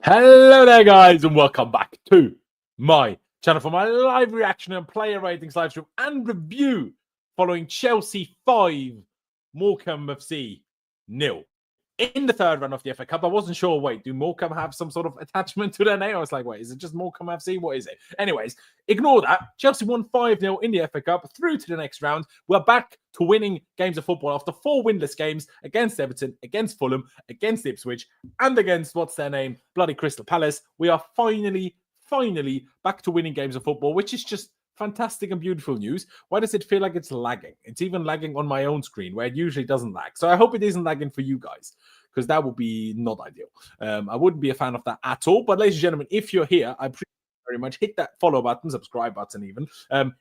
Hello there, guys, and welcome back to my channel for my live reaction and player ratings live stream and review following Chelsea 5, Morecambe FC 0. In the third round of the FA Cup, I wasn't sure, wait, do Morecambe have some sort of attachment to their name? I was like, wait, is it just Morecambe FC? What is it? Anyways, ignore that. Chelsea won 5-0 in the FA Cup, through to the next round. We're back to winning games of football after 4 winless games against Everton, against Fulham, against Ipswich, and against, what's their name, bloody Crystal Palace. We are finally back to winning games of football, which is just fantastic and beautiful news. Why does it feel like it's lagging? It's even lagging on my own screen where it usually doesn't lag. So I hope it isn't lagging for you guys, because that would be not ideal. I wouldn't be a fan of that at all. But ladies and gentlemen, if you're here, I appreciate very much. Hit that follow button, subscribe button even.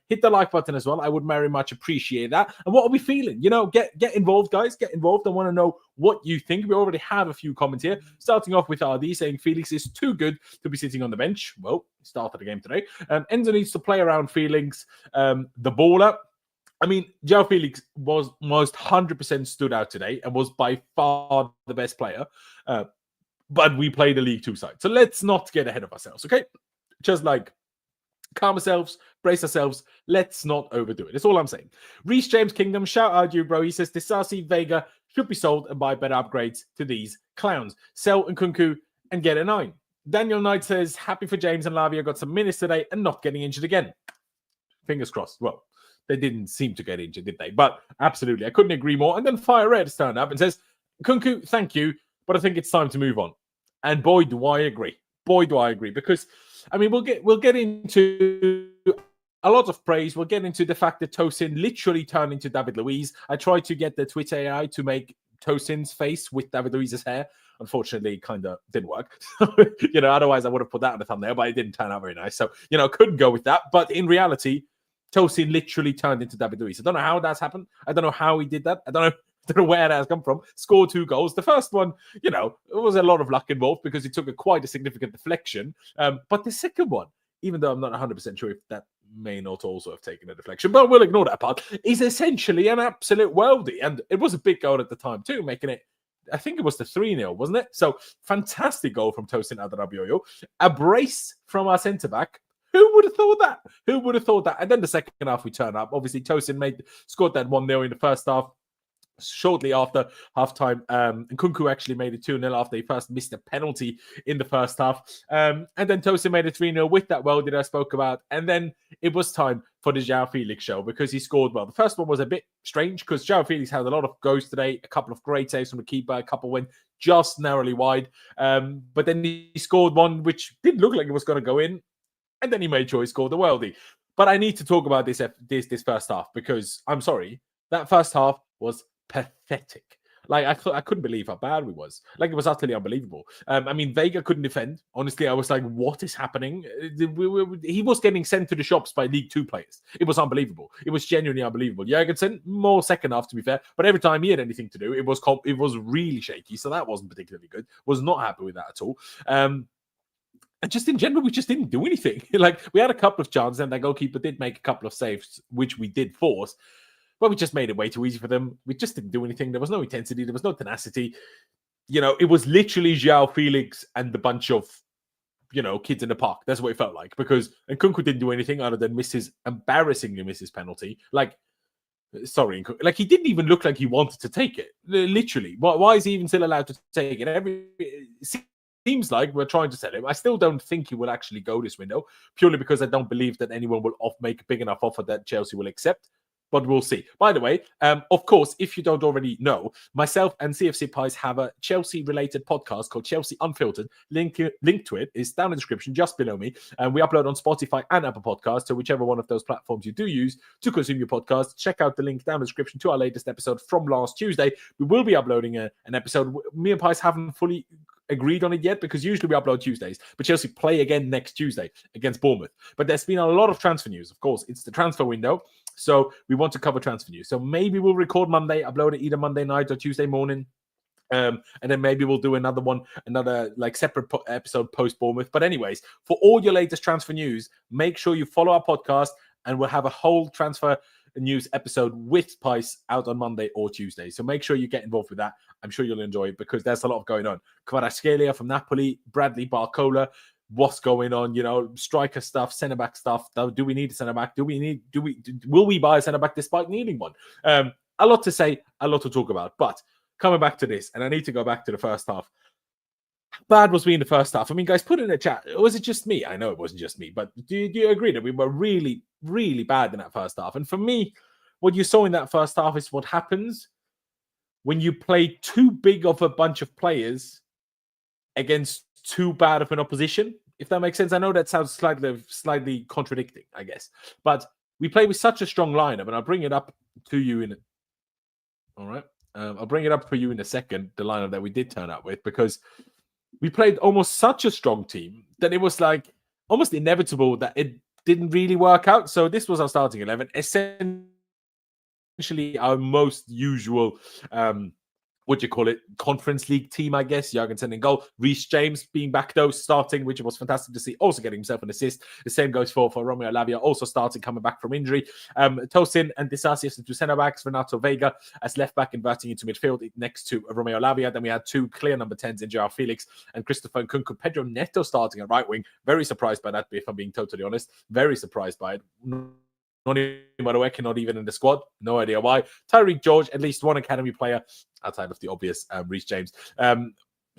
Hit the like button as well. I would very much appreciate that. And what are we feeling? You know, get involved, guys. Get involved. I want to know what you think. We already have a few comments here. Starting off with RD saying Felix is too good to be sitting on the bench. Well, he started the game today. Enzo needs to play around Felix. The baller. I mean, Joao Felix was most 100% stood out today and was by far the best player. But we played a League 2 side. So let's not get ahead of ourselves, okay? Just like calm ourselves, brace ourselves. Let's not overdo it. That's all I'm saying. Reece James Kingdom, shout out you, bro. He says Disasi Vega should be sold and buy better upgrades to these clowns. Sell Nkunku and get a 9. Daniel Knight says happy for James and Lavia got some minutes today and not getting injured again. Fingers crossed. Well, they didn't seem to get injured, did they? But absolutely, I couldn't agree more. And then Fire Red has turned up and says, Nkunku, thank you, but I think it's time to move on. And boy, do I agree. Boy, do I agree. Because I mean, we'll get into a lot of praise. We'll get into the fact that Tosin literally turned into David Luiz. I tried to get the Twitter AI to make Tosin's face with David Luiz's hair. Unfortunately, it kind of didn't work. You know, otherwise I would have put that on the thumbnail, but it didn't turn out very nice. So, you know, couldn't go with that. But in reality, Tosin literally turned into David Luiz. I don't know how that's happened. I don't know how he did that. I don't know where that has come from. Scored 2 goals. The first one, you know, it was a lot of luck involved because he took quite a significant deflection. But the second one, even though I'm not 100% sure if that may not also have taken a deflection, but we'll ignore that part, is essentially an absolute worldie. And it was a big goal at the time too, making it, I think it was the 3-0, wasn't it? So fantastic goal from Tosin Adarabioyo. A brace from our centre-back. Who would have thought that? Who would have thought that? And then the second half we turn up. Obviously, Tosin scored that 1-0 in the first half. Shortly after halftime, Nkunku actually made it 2-0 after he first missed a penalty in the first half. And then Tosin made it 3-0 with that well that I spoke about. And then it was time for the Joao Felix show because he scored well. The first one was a bit strange because Joao Felix had a lot of goals today, a couple of great saves from the keeper, a couple went just narrowly wide. But then he scored one which didn't look like it was going to go in. And then he made sure he scored the worldie. But I need to talk about this first half because I'm sorry, that first half was pathetic. Like I couldn't believe how bad we was. Like it was utterly unbelievable. I mean, Vega couldn't defend. Honestly, I was like, what is happening? He was getting sent to the shops by League 2 players. It was unbelievable. It was genuinely unbelievable. Jurgensen, more second half to be fair, but every time he had anything to do, it was really shaky. So that wasn't particularly good. Was not happy with that at all. And just in general, we just didn't do anything. Like we had a couple of chances, and their goalkeeper did make a couple of saves, which we did force. But we just made it way too easy for them. We just didn't do anything. There was no intensity. There was no tenacity. You know, it was literally Joao Felix and the bunch of, you know, kids in the park. That's what it felt like. Because Nkunku didn't do anything other than embarrassingly miss his penalty. Like, sorry, Nkunku. Like, he didn't even look like he wanted to take it. Literally. Why is he even still allowed to take it? Seems like we're trying to sell him. I still don't think he will actually go this window, purely because I don't believe that anyone will make a big enough offer that Chelsea will accept. But we'll see. By the way, of course, if you don't already know, myself and CFCPys have a Chelsea-related podcast called Chelsea Unfiltered. Link to it is down in the description, just below me. And we upload on Spotify and Apple Podcasts, so whichever one of those platforms you do use to consume your podcast, check out the link down in the description to our latest episode from last Tuesday. We will be uploading an episode. Me and Pies haven't fully agreed on it yet because usually we upload Tuesdays, but Chelsea play again next Tuesday against Bournemouth. But there's been a lot of transfer news. Of course, it's the transfer window, so we want to cover transfer news. So maybe we'll record Monday, upload it either Monday night or Tuesday morning. And then maybe we'll do another like separate episode post Bournemouth. But anyways, for all your latest transfer news, make sure you follow our podcast and we'll have a whole transfer news episode with Pys out on Monday or Tuesday. So make sure you get involved with that. I'm sure you'll enjoy it because there's a lot going on. Kvaratskhelia from Napoli, Bradley Barcola. What's going on? You know, striker stuff, centre back stuff. Do we need a centre back? Will we buy a centre back despite needing one? A lot to say, a lot to talk about. But coming back to this, and I need to go back to the first half. How bad was we in the first half? I mean, guys, put it in the chat. Was it just me? I know it wasn't just me, but do you agree that we were really, really bad in that first half? And for me, what you saw in that first half is what happens when you play too big of a bunch of players against too bad of an opposition, if that makes sense. I know that sounds slightly contradicting, I guess. But we play with such a strong lineup, and I'll bring it up to you in... All right. I'll bring it up for you in a second, the lineup that we did turn up with, because we played almost such a strong team that it was like almost inevitable that it didn't really work out. So this was our starting 11, essentially our most usual, Conference League team, I guess. Jurgensen in goal. Reece James being back, though, starting, which was fantastic to see. Also getting himself an assist. The same goes for Romeo Lavia, also starting, coming back from injury. Tosin and Disasi as the two centre-backs. Renato Vega as left-back, inverting into midfield next to Romeo Lavia. Then we had two clear number 10s in Joao Felix and Christopher Nkunku. Pedro Neto starting at right wing. Very surprised by that, if I'm being totally honest. Very surprised by it. Not even Maresca, not even in the squad. No idea why. Tyreek George, at least one academy player, outside of the obvious Reece James,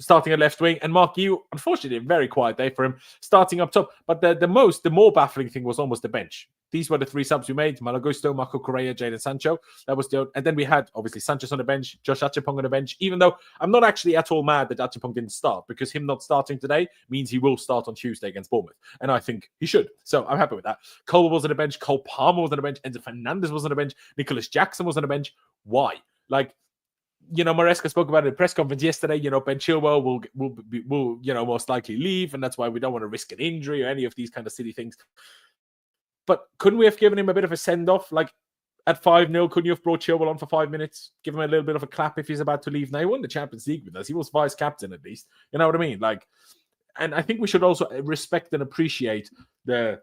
starting at left wing. And Mark Guehi, unfortunately, a very quiet day for him, starting up top. But the more baffling thing was almost the bench. These were the three subs we made: Malagusto, Marco Correa, Jadon Sancho. That was and then we had, obviously, Sanchez on the bench, Josh Achepong on the bench, even though I'm not actually at all mad that Achepong didn't start, because him not starting today means he will start on Tuesday against Bournemouth. And I think he should. So I'm happy with that. Cole was on the bench. Cole Palmer was on the bench. Enzo Fernandez was on the bench. Nicholas Jackson was on the bench. Why? Like, you know, Maresca spoke about it in a press conference yesterday. You know, Ben Chilwell will most likely leave, and that's why we don't want to risk an injury or any of these kind of silly things. But couldn't we have given him a bit of a send-off? Like, at 5-0, couldn't you have brought Chilwell on for 5 minutes? Give him a little bit of a clap if he's about to leave. Now, he won the Champions League with us. He was vice-captain, at least. You know what I mean? Like, and I think we should also respect and appreciate the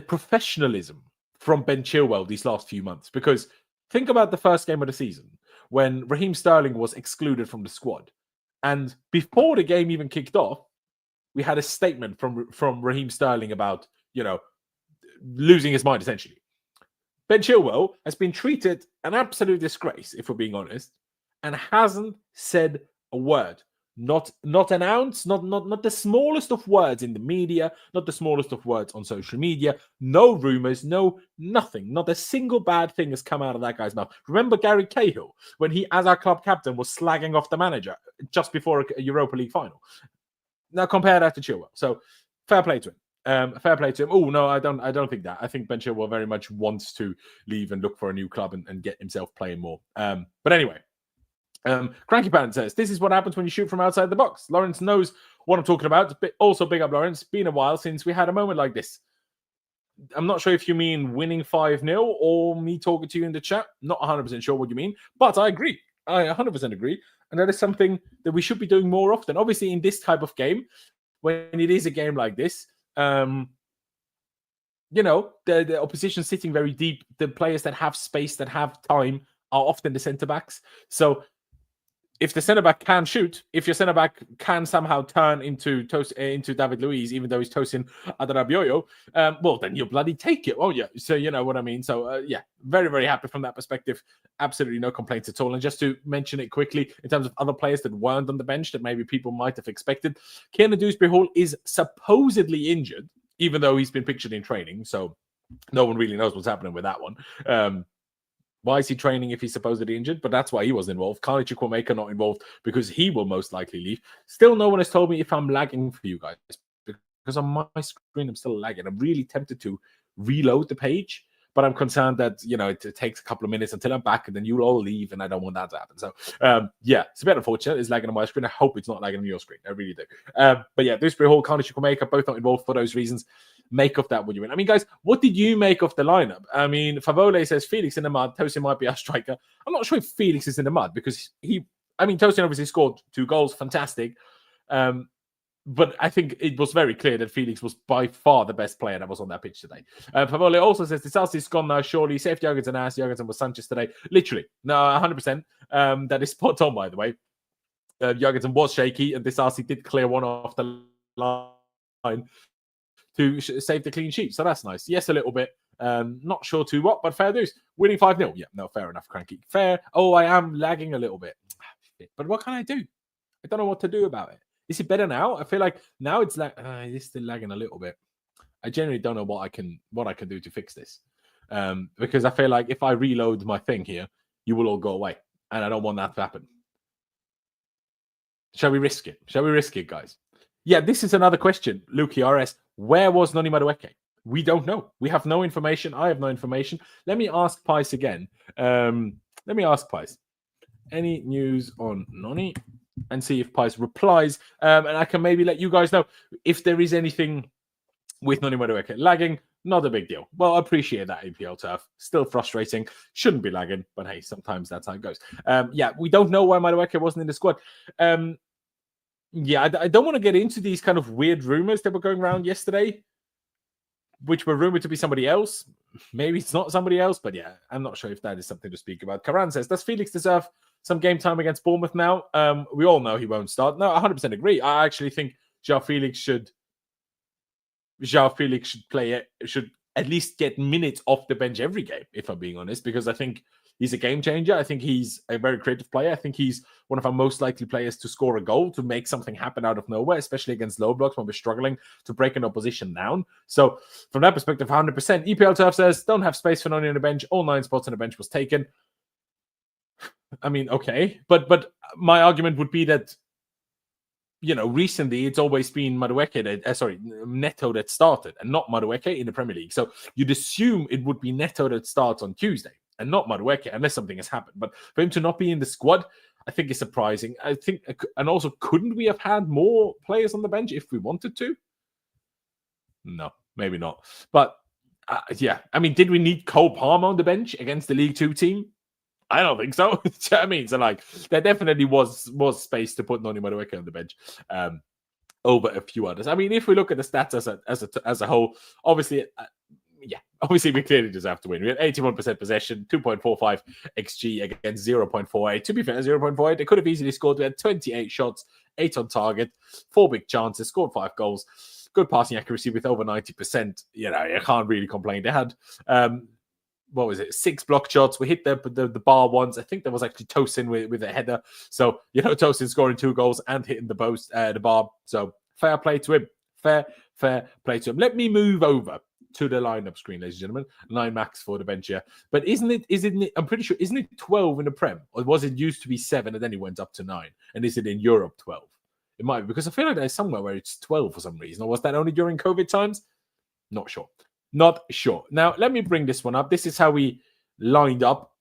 professionalism from Ben Chilwell these last few months. Because think about the first game of the season when Raheem Sterling was excluded from the squad. And before the game even kicked off, we had a statement from Raheem Sterling about, you know, losing his mind, essentially. Ben Chilwell has been treated an absolute disgrace, if we're being honest, and hasn't said a word. Not an ounce, not the smallest of words in the media, not the smallest of words on social media, no rumors, no nothing. Not a single bad thing has come out of that guy's mouth. Remember Gary Cahill, when he, as our club captain, was slagging off the manager just before a Europa League final? Now compare that to Chilwell. So fair play to him. Fair play to him. Oh, no, I don't think that. I think Ben Chilwell very much wants to leave and look for a new club and get himself playing more. But anyway, Cranky Pan says, this is what happens when you shoot from outside the box. Laurenz knows what I'm talking about. But also, big up, Laurenz. Been a while since we had a moment like this. I'm not sure if you mean winning 5-0 or me talking to you in the chat. Not 100% sure what you mean. But I agree. I 100% agree. And that is something that we should be doing more often. Obviously, in this type of game, when it is a game like this, you know, the opposition sitting very deep, the players that have space, that have time, are often the centre-backs. So if the centre-back can shoot, if your centre-back can somehow turn into David Luiz, even though he's Tosin Adarabioyo, well, then you'll bloody take it. Oh, yeah. So you know what I mean? So, yeah, very, very happy from that perspective. Absolutely no complaints at all. And just to mention it quickly, in terms of other players that weren't on the bench that maybe people might have expected, Kiernan Dewsbury-Hall is supposedly injured, even though he's been pictured in training. So no one really knows what's happening with that one. Why is he training if he's supposedly injured? But that's why he was involved. Carly Chukwuemeka not involved because he will most likely leave. Still, no one has told me if I'm lagging for you guys, because on my screen I'm still lagging. I'm really tempted to reload the page, but I'm concerned that, you know, it takes a couple of minutes until I'm back, and then you'll all leave, and I don't want that to happen. So, yeah, it's a bit unfortunate. It's lagging on my screen. I hope it's not lagging on your screen. I really do. But yeah, Dewsbury Hall, Carly Chukwuemeka, both not involved for those reasons. Make of that what you win. I mean, guys, what did you make of the lineup? I mean, Favole says Felix in the mud. Tosin might be our striker. I'm not sure if Felix is in the mud because Tosin obviously scored 2 goals. Fantastic. But I think it was very clear that Felix was by far the best player that was on that pitch today. Favole also says, Disasi's gone now, surely. Saved Jorgensen ass. Jorgensen was Sanchez today. Literally. No, 100%. That is spot on, by the way. Jorgensen was shaky, and Disasi did clear one off the line to save the clean sheet. So that's nice. Yes, a little bit. Not sure to what, but fair news. Winning 5-0. Yeah, no, fair enough, Cranky. Fair. Oh, I am lagging a little bit. But what can I do? I don't know what to do about it. Is it better now? I feel like now it's like it's still lagging a little bit. I generally don't know what I can do to fix this, because I feel like if I reload my thing here, you will all go away, and I don't want that to happen. Shall we risk it? Shall we risk it, guys? Yeah, this is another question, Luke RS. Where was Noni Madueke? We don't know. We have no information. I have no information. Let me ask Pice again. Let me ask Pice. Any news on Noni? And see if Pice replies. And I can maybe let you guys know if there is anything with Noni Madueke lagging. Not a big deal. Well, I appreciate that, APL Turf. Still frustrating. Shouldn't be lagging. But hey, sometimes that's how it goes. Yeah, we don't know why Madueke wasn't in the squad. Yeah, I don't want to get into these kind of weird rumors that were going around yesterday, which were rumored to be somebody else. Maybe it's not somebody else, but yeah, I'm not sure if that is something to speak about. Karan says, does Felix deserve some game time against Bournemouth now? We all know he won't start. No, 100% agree. I actually think Joao Felix should play it, should at least get minutes off the bench every game, if I'm being honest, because I think he's a game changer. I think he's a very creative player. I think he's one of our most likely players to score a goal, to make something happen out of nowhere, especially against low blocks when we're struggling to break an opposition down. So from that perspective, 100%. EPL Turf says, don't have space for Noni on the bench. All 9 spots on the bench was taken. I mean, okay. But my argument would be that, you know, recently it's always been Neto that started and not Madueke in the Premier League. So you'd assume it would be Neto that starts on Tuesday and not Madueke unless something has happened. But for him to not be in the squad, I think it's surprising. I think, and also, couldn't we have had more players on the bench if we wanted to? No, maybe not. But yeah, I mean, did we need Cole Palmer on the bench against the League Two team? I don't think so. You know what I mean? So, like, there definitely was space to put Noni Madueke on the bench over a few others. I mean, if we look at the stats as a whole, obviously, obviously we clearly deserve to win. We had 81% possession, 2.45 XG against 0.48. To be fair, 0.48, they could have easily scored. We had 28 shots, 8 on target, 4 big chances, scored 5 goals. Good passing accuracy with over 90%. You know, you can't really complain. They had 6 block shots. We hit the bar once. I think there was actually Tosin with a header. So, you know, Tosin scoring 2 goals and hitting the bar. So fair play to him. Fair play to him. Let me move over to the lineup screen, ladies and gentlemen. 9 max for the bench here. But isn't it, I'm pretty sure, isn't it 12 in the Prem? Or was it used to be 7 and then it went up to 9? And is it in Europe 12? It might be, because I feel like there's somewhere where it's 12 for some reason. Or was that only during COVID times? Not sure. Now, let me bring this one up. This is how we lined up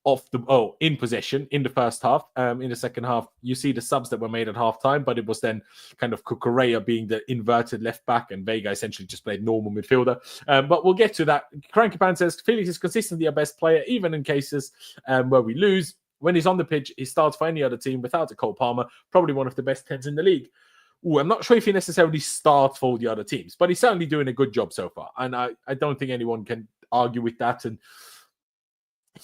in possession in the first half. In the second half, you see the subs that were made at halftime, but it was then kind of Cucurella being the inverted left back and Vega essentially just played normal midfielder. But we'll get to that. Cranky Pan says, Felix is consistently our best player, even in cases where we lose. When he's on the pitch, he starts for any other team without a Cole Palmer, probably one of the best 10s in the league. Ooh, I'm not sure if he necessarily starts for the other teams, but he's certainly doing a good job so far. And I don't think anyone can argue with that. And,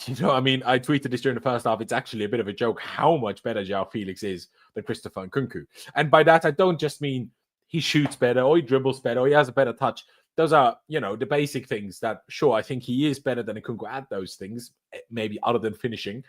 you know, I mean, I tweeted this during the first half. It's actually a bit of a joke how much better Joao Felix is than Christopher Nkunku. And by that, I don't just mean he shoots better or he dribbles better or he has a better touch. Those are, you know, the basic things that, sure, I think he is better than Nkunku at those things, maybe other than finishing.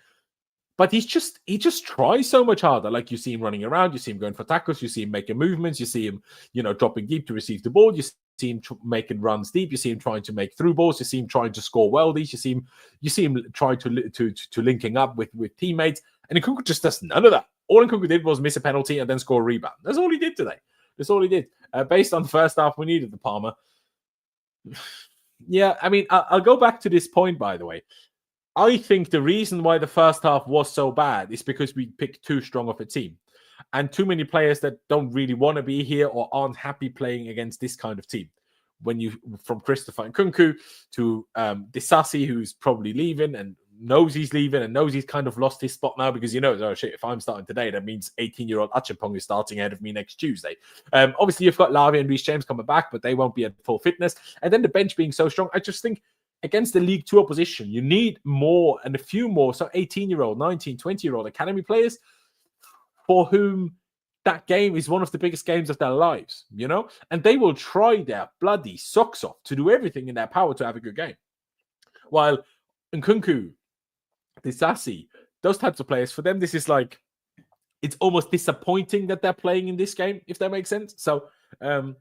But he just tries so much harder. Like, you see him running around, you see him going for tackles, you see him making movements, you see him, you know, dropping deep to receive the ball, you see him making runs deep, you see him trying to make through balls, you see him trying to score worldies, you see him trying to linking up with teammates. And Nkunku just does none of that. All Nkunku did was miss a penalty and then score a rebound. That's all he did today. That's all he did. Based on the first half, we needed the Palmer. Yeah, I mean, I'll go back to this point, by the way. I think the reason why the first half was so bad is because we picked too strong of a team and too many players that don't really want to be here or aren't happy playing against this kind of team. When you, from Christopher Nkunku to Disasi, who's probably leaving, and knows he's leaving and knows he's kind of lost his spot now because, oh shit, if I'm starting today, that means 18-year-old Achapong is starting ahead of me next Tuesday. Obviously, you've got Lavia and Reece James coming back, but they won't be at full fitness. And then the bench being so strong, I just think against the League 2 opposition, you need more and a few more, so 18-year-old, 19, 20-year-old academy players for whom that game is one of the biggest games of their lives, And they will try their bloody socks off to do everything in their power to have a good game. While Nkunku, Disasi, those types of players, for them, this is like, it's almost disappointing that they're playing in this game, if that makes sense. So that's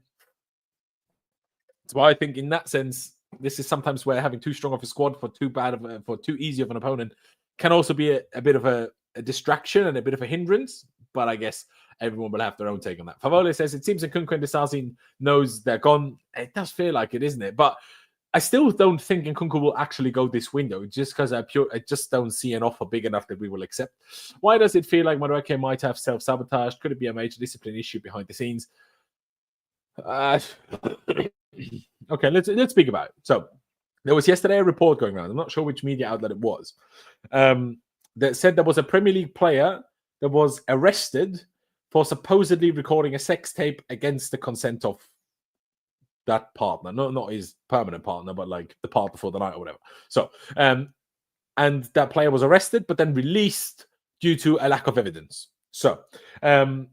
why I think in that sense, this is sometimes where having too strong of a squad for too easy of an opponent can also be a bit of a distraction and a bit of a hindrance. But I guess everyone will have their own take on that. Favole says, it seems Nkunku and Disasi knows they're gone. It does feel like it, isn't it? But I still don't think Nkunku will actually go this window just because I just don't see an offer big enough that we will accept. Why does it feel like Maresca might have self-sabotaged? Could it be a major discipline issue behind the scenes? Okay, let's speak about it. So there was yesterday a report going around. I'm not sure which media outlet it was. That said there was a Premier League player that was arrested for supposedly recording a sex tape against the consent of that partner, not his permanent partner, but like the partner for the night or whatever. So, and that player was arrested, but then released due to a lack of evidence. So, then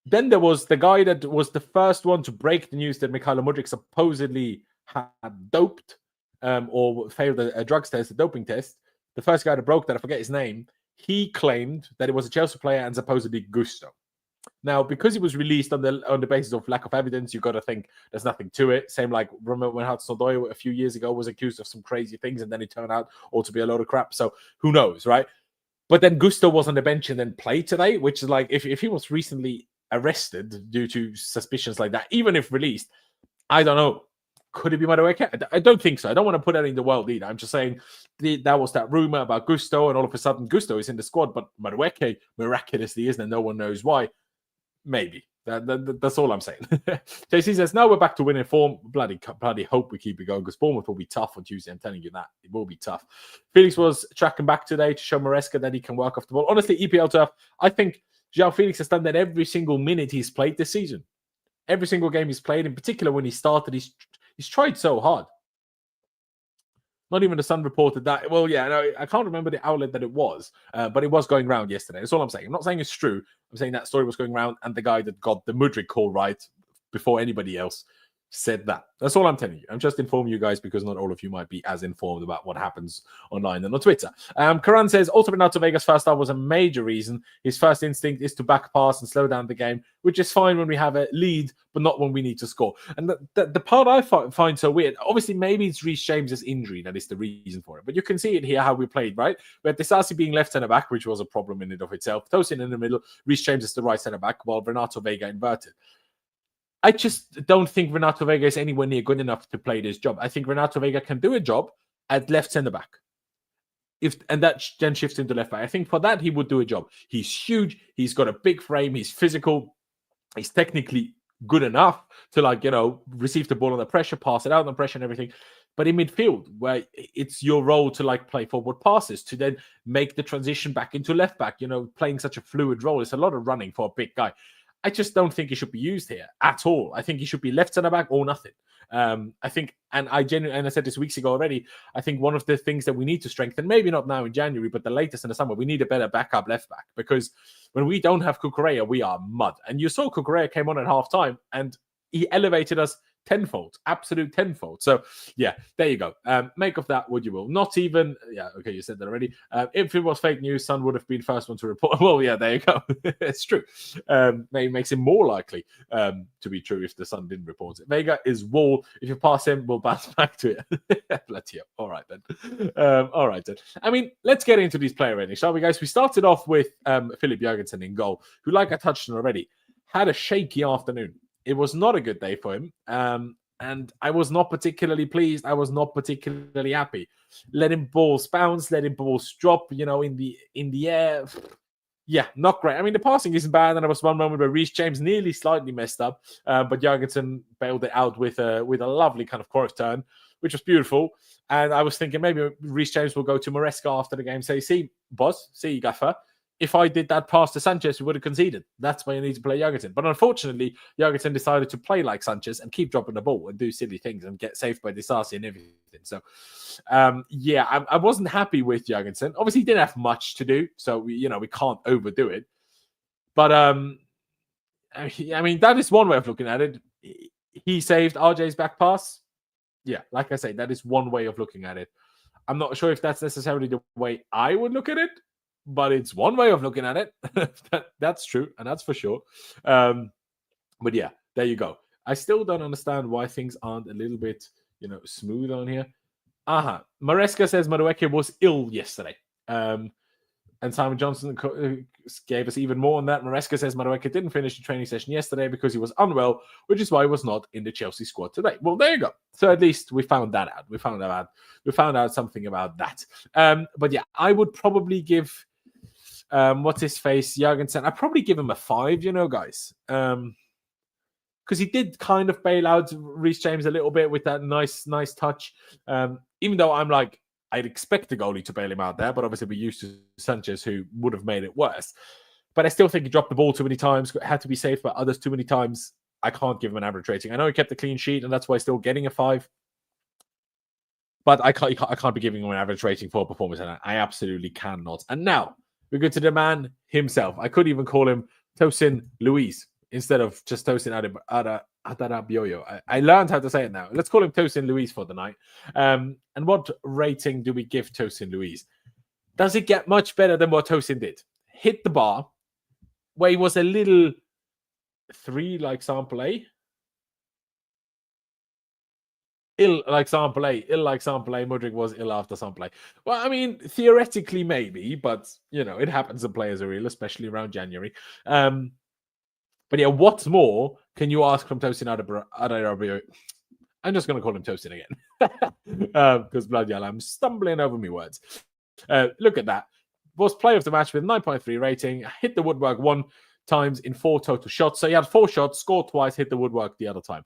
there was the guy that was the first one to break the news that Mikhailo Mudryk supposedly had doped or failed a drugs test, a doping test. The first guy that broke that, I forget his name, he claimed that it was a Chelsea player and supposedly Gusto. Now, because he was released on the basis of lack of evidence, you've got to think there's nothing to it. Same like Romeo when Hudson-Odoi a few years ago was accused of some crazy things, and then it turned out all to be a load of crap. So who knows, right? But then Gusto was on the bench and then played today, which is like if he was recently arrested due to suspicions like that, even if released, I don't know. Could it be Maresca? I don't think so. I don't want to put that in the world either. I'm just saying that was that rumor about Gusto, and all of a sudden Gusto is in the squad, but Maresca miraculously isn't, and no one knows why. Maybe. That's all I'm saying. JC says, now we're back to winning form. Bloody hope we keep it going because Bournemouth will be tough on Tuesday. I'm telling you that. It will be tough. Felix was tracking back today to show Maresca that he can work off the ball. Honestly, EPL turf, I think Joao Felix has done that every single minute he's played this season. Every single game he's played, in particular when he started, he's tried so hard. Not even the Sun reported that. Well, yeah, no, I can't remember the outlet that it was, but it was going around yesterday. That's all I'm saying. I'm not saying it's true. I'm saying that story was going around, and the guy that got the Mudryk call right before anybody else said that. That's all I'm telling you. I'm just informing you guys because not all of you might be as informed about what happens online and on Twitter. Karan says, also Renato Vega's first half was a major reason. His first instinct is to back pass and slow down the game, which is fine when we have a lead, but not when we need to score. And the part I find so weird, obviously maybe it's Reece James' injury that is the reason for it, but you can see it here how we played, right? We had Disasi being left centre-back, which was a problem in and of itself. Tosin in the middle, Reece James is the right centre-back, while Renato Vega inverted. I just don't think Renato Vega is anywhere near good enough to play this job. I think Renato Vega can do a job at left centre-back. And that then shifts into left back. I think for that, he would do a job. He's huge. He's got a big frame. He's physical. He's technically good enough to, receive the ball under pressure, pass it out under pressure and everything. But in midfield, where it's your role to, play forward passes, to then make the transition back into left back, playing such a fluid role. It's a lot of running for a big guy. I just don't think he should be used here at all. I think he should be left centre back or nothing. I think, and I said this weeks ago already, I think one of the things that we need to strengthen, maybe not now in January, but the latest in the summer, we need a better backup left back, because when we don't have Cucurella, we are mud. And you saw Cucurella came on at half time and he elevated us tenfold, absolute tenfold. So yeah, there you go. Make of that what you will. Not even, yeah, okay, you said that already. If it was fake news, Sun would have been first one to report. Well, yeah, there you go. It's true. Maybe makes it more likely to be true if the Sun didn't report it. Vega is wall. If you pass him, we'll bounce back to it. Let's hear. All right then. All right then. I mean, let's get into these player ratings, shall we, guys? We started off with Philip Jørgensen in goal, who, like I touched on already, had a shaky afternoon. It was not a good day for him. And I was not particularly pleased. I was not particularly happy. Letting balls bounce, letting balls drop, in the air. yeah, not great. I mean, the passing isn't bad, and there was one moment where Reece James nearly slightly messed up, but Jorgensen bailed it out with a lovely kind of Cruyff turn, which was beautiful. And I was thinking maybe Reece James will go to Maresca after the game, say, see, boss, see, gaffer, if I did that pass to Sanchez, we would have conceded. That's why you need to play Jorgensen. But unfortunately, Jorgensen decided to play like Sanchez and keep dropping the ball and do silly things and get saved by Disasi and everything. So, yeah, I wasn't happy with Jorgensen. Obviously, he didn't have much to do, so we can't overdo it. But I mean, that is one way of looking at it. He saved RJ's back pass. Yeah, like I say, that is one way of looking at it. I'm not sure if that's necessarily the way I would look at it, but it's one way of looking at it. That's true, and that's for sure. But yeah, there you go. I still don't understand why things aren't a little bit, smooth on here. Maresca says Madueke was ill yesterday. And Simon Johnson gave us even more on that. Maresca says Madueke didn't finish the training session yesterday because he was unwell, which is why he was not in the Chelsea squad today. Well, there you go. So at least we found that out. We found out something about that. But yeah, I would probably give what's his face, Jorgensen. I'd probably give him a 5, guys. Because he did kind of bail out Reece James a little bit with that nice touch. Even though I'm like, I'd expect the goalie to bail him out there, but obviously we're used to Sanchez, who would have made it worse. But I still think he dropped the ball too many times, had to be saved by others too many times. I can't give him an average rating. I know he kept a clean sheet, and that's why he's still getting a 5. But I can't be giving him an average rating for performance, and I absolutely cannot. And now we go to the man himself. I could even call him Tosin Luiz instead of just Tosin Adarabioyo. I learned how to say it now. Let's call him Tosin Luiz for the night. And what rating do we give Tosin Luiz? Does it get much better than what Tosin did? Hit the bar, where he was a little 3 like sample A. Ill like sample A. Ill like sample A. Mudryk was ill after sample A. Well, I mean, theoretically maybe, but, it happens when players are ill, especially around January. But yeah, what's more can you ask from Tosin Adarabioyo? I'm just going to call him Tosin again. Because bloody hell, I'm stumbling over my words. Look at that. Was player of the match with 9.3 rating. Hit the woodwork 1 times in 4 total shots. So he had 4 shots, scored twice, hit the woodwork the other time.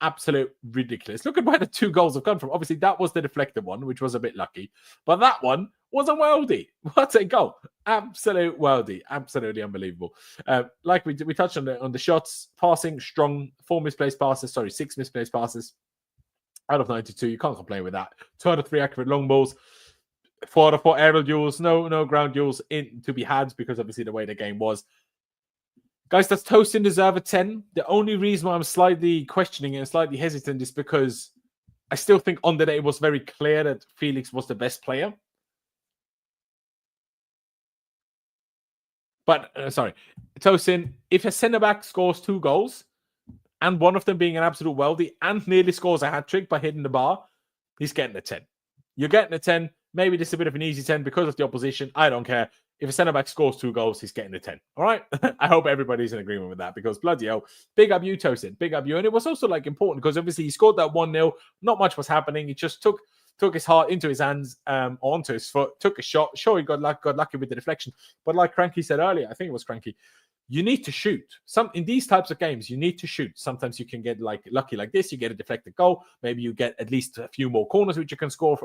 Absolute ridiculous. Look at where the 2 goals have come from. Obviously, that was the deflected one, which was a bit lucky. But that one was a worldie. What a goal. Absolute worldie. Absolutely unbelievable. Like we touched on the shots. Passing, strong. 6 misplaced passes. Out of 92. You can't complain with that. 2 out of 3 accurate long balls. 4 out of 4 aerial duels. No ground duels in to be had because obviously the way the game was. Guys, does Tosin deserve a 10? The only reason why I'm slightly questioning and slightly hesitant is because I still think on the day it was very clear that Felix was the best player. But, Tosin, if a centre-back scores 2 goals, and one of them being an absolute worldie, and nearly scores a hat-trick by hitting the bar, he's getting a 10. You're getting a 10. Maybe this is a bit of an easy 10 because of the opposition. I don't care. If a centre-back scores 2 goals, he's getting a 10. All right? I hope everybody's in agreement with that because bloody hell, big up you, Tosin. Big up you. And it was also important because obviously he scored that 1-0. Not much was happening. He just took his heart into his hands, onto his foot, took a shot. Sure, he got lucky with the deflection. But like Cranky said earlier, I think it was Cranky, you need to shoot. In these types of games, you need to shoot. Sometimes you can get lucky like this. You get a deflected goal. Maybe you get at least a few more corners which you can score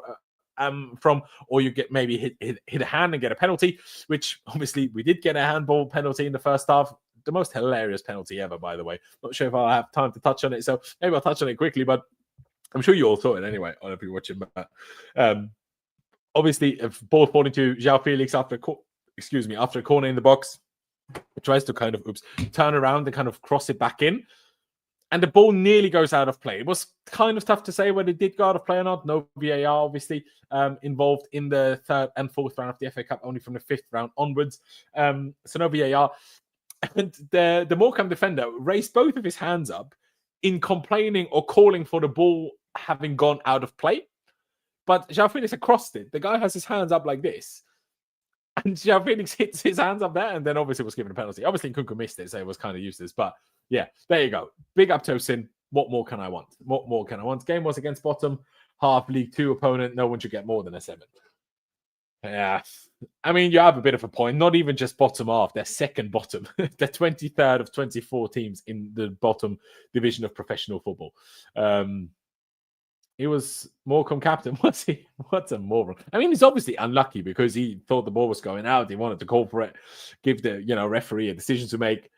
from, or you get maybe hit a hand and get a penalty, which obviously we did get a handball penalty in the first half. The most hilarious penalty ever, by the way. Not sure if I'll have time to touch on it, so maybe I'll touch on it quickly, but I'm sure you all saw it anyway, if you're watching. But obviously, if ball falling to Joao Felix after a corner in the box, it tries to kind of turn around and kind of cross it back in. And the ball nearly goes out of play. It was kind of tough to say whether it did go out of play or not. No VAR, obviously, involved in the 3rd and 4th round of the FA Cup, only from the 5th round onwards. So no VAR. And the Morecambe defender raised both of his hands up in complaining or calling for the ball having gone out of play. But Joao Felix had crossed it. The guy has his hands up like this. And Joao Felix hits his hands up there and then obviously was given a penalty. Obviously, Nkunku missed it, so it was kind of useless. But yeah, there you go. Big up Tosin. What more can I want? What more can I want? Game was against bottom half League 2 opponent. No one should get more than a 7. Yeah. I mean, you have a bit of a point. Not even just bottom half, they're second bottom. They're 23rd of 24 teams in the bottom division of professional football. He was Morecambe captain, was he? What a moron. I mean, he's obviously unlucky because he thought the ball was going out. He wanted to call for it, give the referee a decision to make.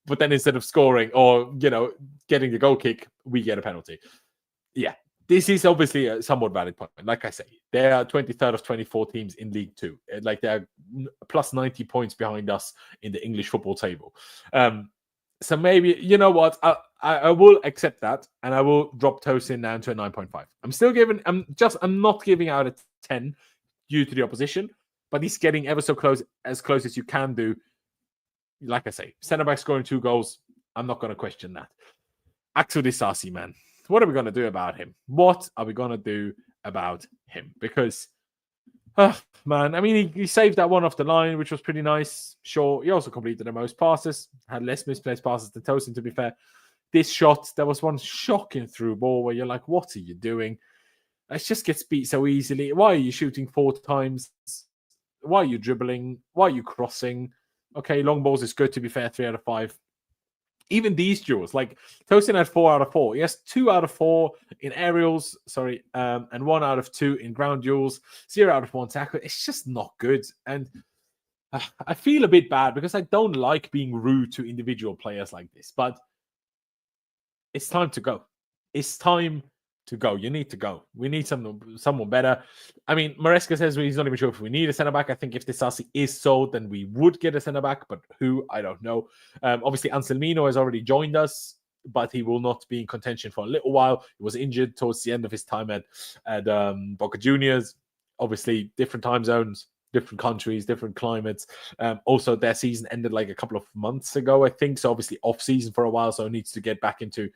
But then instead of scoring or, getting the goal kick, we get a penalty. Yeah, this is obviously a somewhat valid point. Like I say, they are 23rd of 24 teams in League Two. Like they're plus 90 points behind us in the English football table. So maybe, you know what? I will accept that and I will drop Tosin down to a 9.5. I'm not giving out a 10 due to the opposition, but he's getting ever so close as you can do. Like I say, centre back scoring 2 goals. I'm not going to question that. Axel Disasi, man. What are we going to do about him? What are we going to do about him? Because, man, I mean, he saved that one off the line, which was pretty nice. Sure, he also completed the most passes, had less misplaced passes than Tosin, to be fair. This shot, there was one shocking through ball where you're like, what are you doing? It just gets beat so easily. Why are you shooting 4 times? Why are you dribbling? Why are you crossing? Okay, long balls is good, to be fair, 3 out of 5. Even these duels, like Tosin had 4 out of 4. He has 2 out of 4 in aerials, and 1 out of 2 in ground duels, 0 out of 1 tackle. It's just not good. And I feel a bit bad because I don't like being rude to individual players like this, but it's time to go. It's time to go. You need to go. We need someone better. I mean, Maresca says he's not even sure if we need a centre-back. I think if Disasi is sold, then we would get a centre-back, but who? I don't know. Obviously, Anselmino has already joined us, but he will not be in contention for a little while. He was injured towards the end of his time at Boca Juniors. Obviously, different time zones, different countries, different climates. Also, their season ended like a couple of months ago, I think. So obviously off-season for a while, so needs to get back into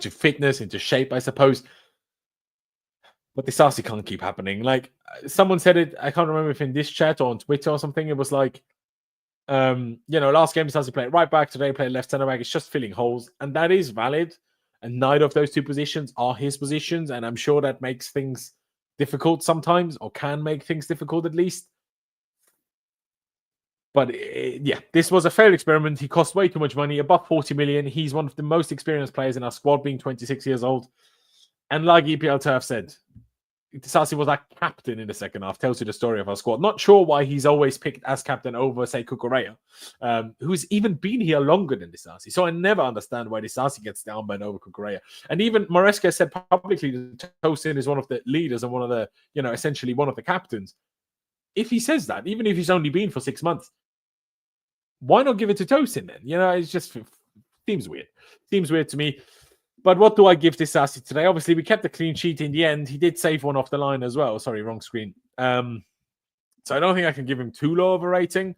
fitness, into shape, I suppose. But this Disasi can't keep happening. Like someone said it, I can't remember if in this chat or on Twitter or something. It was like, last game Disasi played right back, today played left centre back. It's just filling holes, and that is valid. And neither of those 2 positions are his positions, and I'm sure that makes things difficult sometimes, or can make things difficult at least. But this was a failed experiment. He cost way too much money, above 40 million. He's one of the most experienced players in our squad, being 26 years old. And like EPL Turf said, Disasi was our captain in the second half. Tells you the story of our squad. Not sure why he's always picked as captain over, say, Cucurella, who's even been here longer than Disasi. So I never understand why Disasi gets the armband over Cucurella. And even Maresca said publicly that Tosin is one of the leaders and one of the, essentially one of the captains. If he says that, even if he's only been for 6 months, why not give it to Tosin then? It just seems weird. Seems weird to me. But what do I give Disasi today? Obviously, we kept the clean sheet in the end. He did save one off the line as well. Sorry, wrong screen. So I don't think I can give him too low of a rating,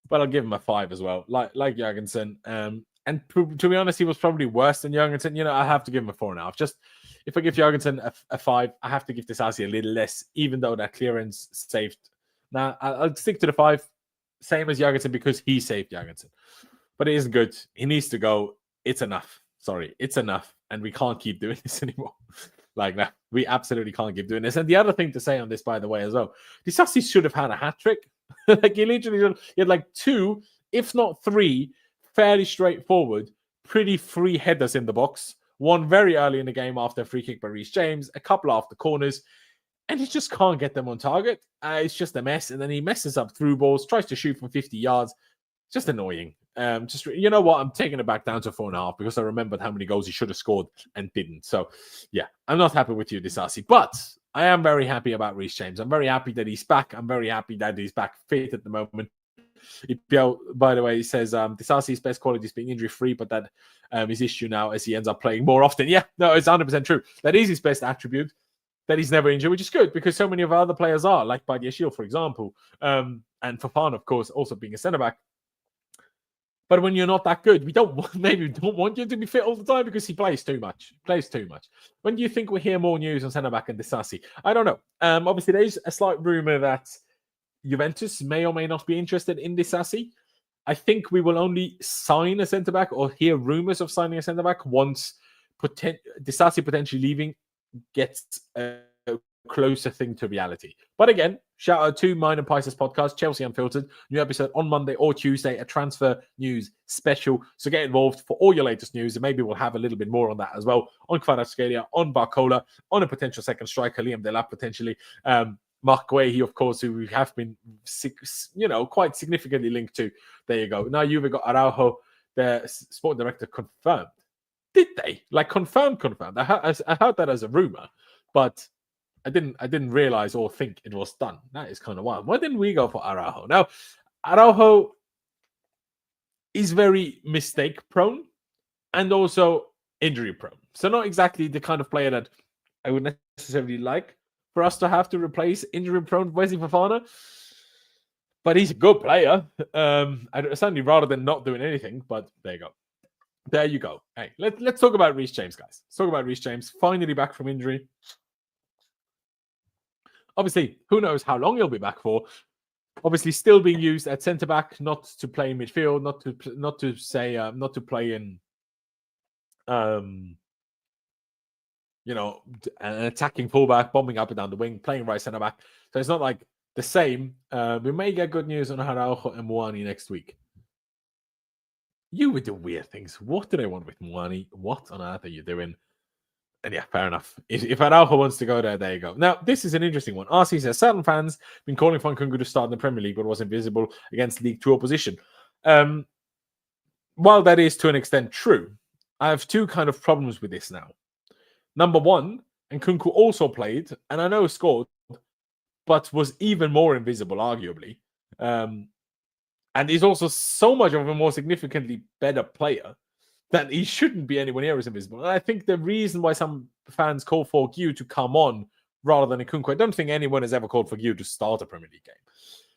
but I'll give him a 5 as well, like Jorgensen. And to be honest, he was probably worse than Jorgensen. I have to give him a 4.5. Just if I give Jorgensen a 5, I have to give Disasi a little less, even though that clearance saved. Now, I'll stick to the 5. Same as Jorgensen because he saved Jorgensen. But it isn't good. He needs to go. It's enough. Sorry, it's enough. And we can't keep doing this anymore. Like that. We absolutely can't keep doing this. And the other thing to say on this, by the way, as well, Disasi should have had a hat-trick. Like he had like 2, if not 3, fairly straightforward, pretty free headers in the box. One very early in the game after a free kick by Reece James, a couple after corners. And he just can't get them on target. It's just a mess. And then he messes up through balls, tries to shoot from 50 yards. Just annoying. You know what? I'm taking it back down to 4.5 because I remembered how many goals he should have scored and didn't. So, yeah, I'm not happy with you, Disasi. But I am very happy about Reece James. I'm very happy that he's back. I'm very happy that he's back fit at the moment. EPL, by the way, he says Disasi's best quality is being injury-free, but that his issue now as he ends up playing more often. Yeah, no, it's 100% true. That is his best attribute. That he's never injured, which is good because so many of our other players are, like Badiashile, for example, and Fofana, of course, also being a centre-back. But when you're not that good, we don't want you to be fit all the time because he plays too much. When do you think we'll hear more news on centre-back and Disasi? I don't know. Obviously, there's a slight rumour that Juventus may or may not be interested in Disasi. I think we will only sign a centre-back or hear rumours of signing a centre-back once Disasi potentially leaving gets closer thing to reality. But again, shout out to mine and Pice's podcast, Chelsea Unfiltered. New episode on Monday or Tuesday, a transfer news special. So get involved for all your latest news, and maybe we'll have a little bit more on that as well. On Kvaratskhelia, on Barcola, on a potential second striker, Liam Delap potentially. Mark Guehi, of course, who we have been, quite significantly linked to. There you go. Now you've got Araujo, the sport director, confirmed. Did they? Like confirmed? I heard that as a rumor, but I didn't realize or think it was done. That is kind of wild. Why didn't we go for Araujo? Now, Araujo is very mistake prone and also injury prone. So not exactly the kind of player that I would necessarily like for us to have to replace injury prone Wesley Fofana. But he's a good player. I'd certainly rather than not doing anything, but there you go. There you go. Hey, let's talk about Reece James, guys. Let's talk about Reece James. Finally back from injury. Obviously, who knows how long he'll be back for. Obviously, still being used at centre back, not to play in midfield, not to play in, an attacking fullback, bombing up and down the wing, playing right centre back. So it's not like the same. We may get good news on Araujo and Muani next week. You would do weird things. What do they want with Muani? What on earth are you doing? And yeah, fair enough. If Araujo wants to go there you go. Now, this is an interesting one. RC says, certain fans have been calling for Nkunku to start in the Premier League, but was invisible against League 2 opposition. While that is to an extent true, I have two kind of problems with this now. Number one, Nkunku also played, and I know scored, but was even more invisible, arguably. And he's also so much of a more significantly better player that he shouldn't be anywhere near as invisible. And I think the reason why some fans call for Guehi to come on rather than Nkunku, I don't think anyone has ever called for Guehi to start a Premier League game.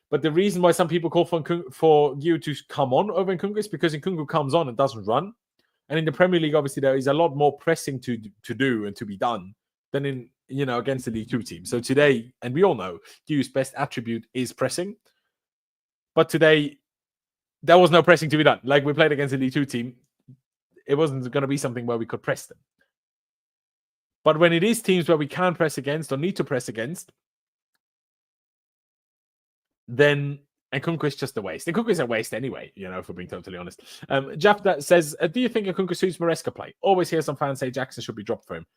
But the reason why some people call for Guehi to come on over Nkunku is because Nkunku comes on and doesn't run. And in the Premier League, obviously, there is a lot more pressing to do and to be done than in, against the League 2 team. So today, and we all know, Guehi's best attribute is pressing. But today, there was no pressing to be done. Like we played against the League 2 team, it wasn't going to be something where we could press them. But when it is teams where we can press against or need to press against, then Nkunku is just a waste. Nkunku is a waste anyway, if we're being totally honest. Jafta says, do you think Nkunku suits Maresca play? Always hear some fans say Jackson should be dropped for him.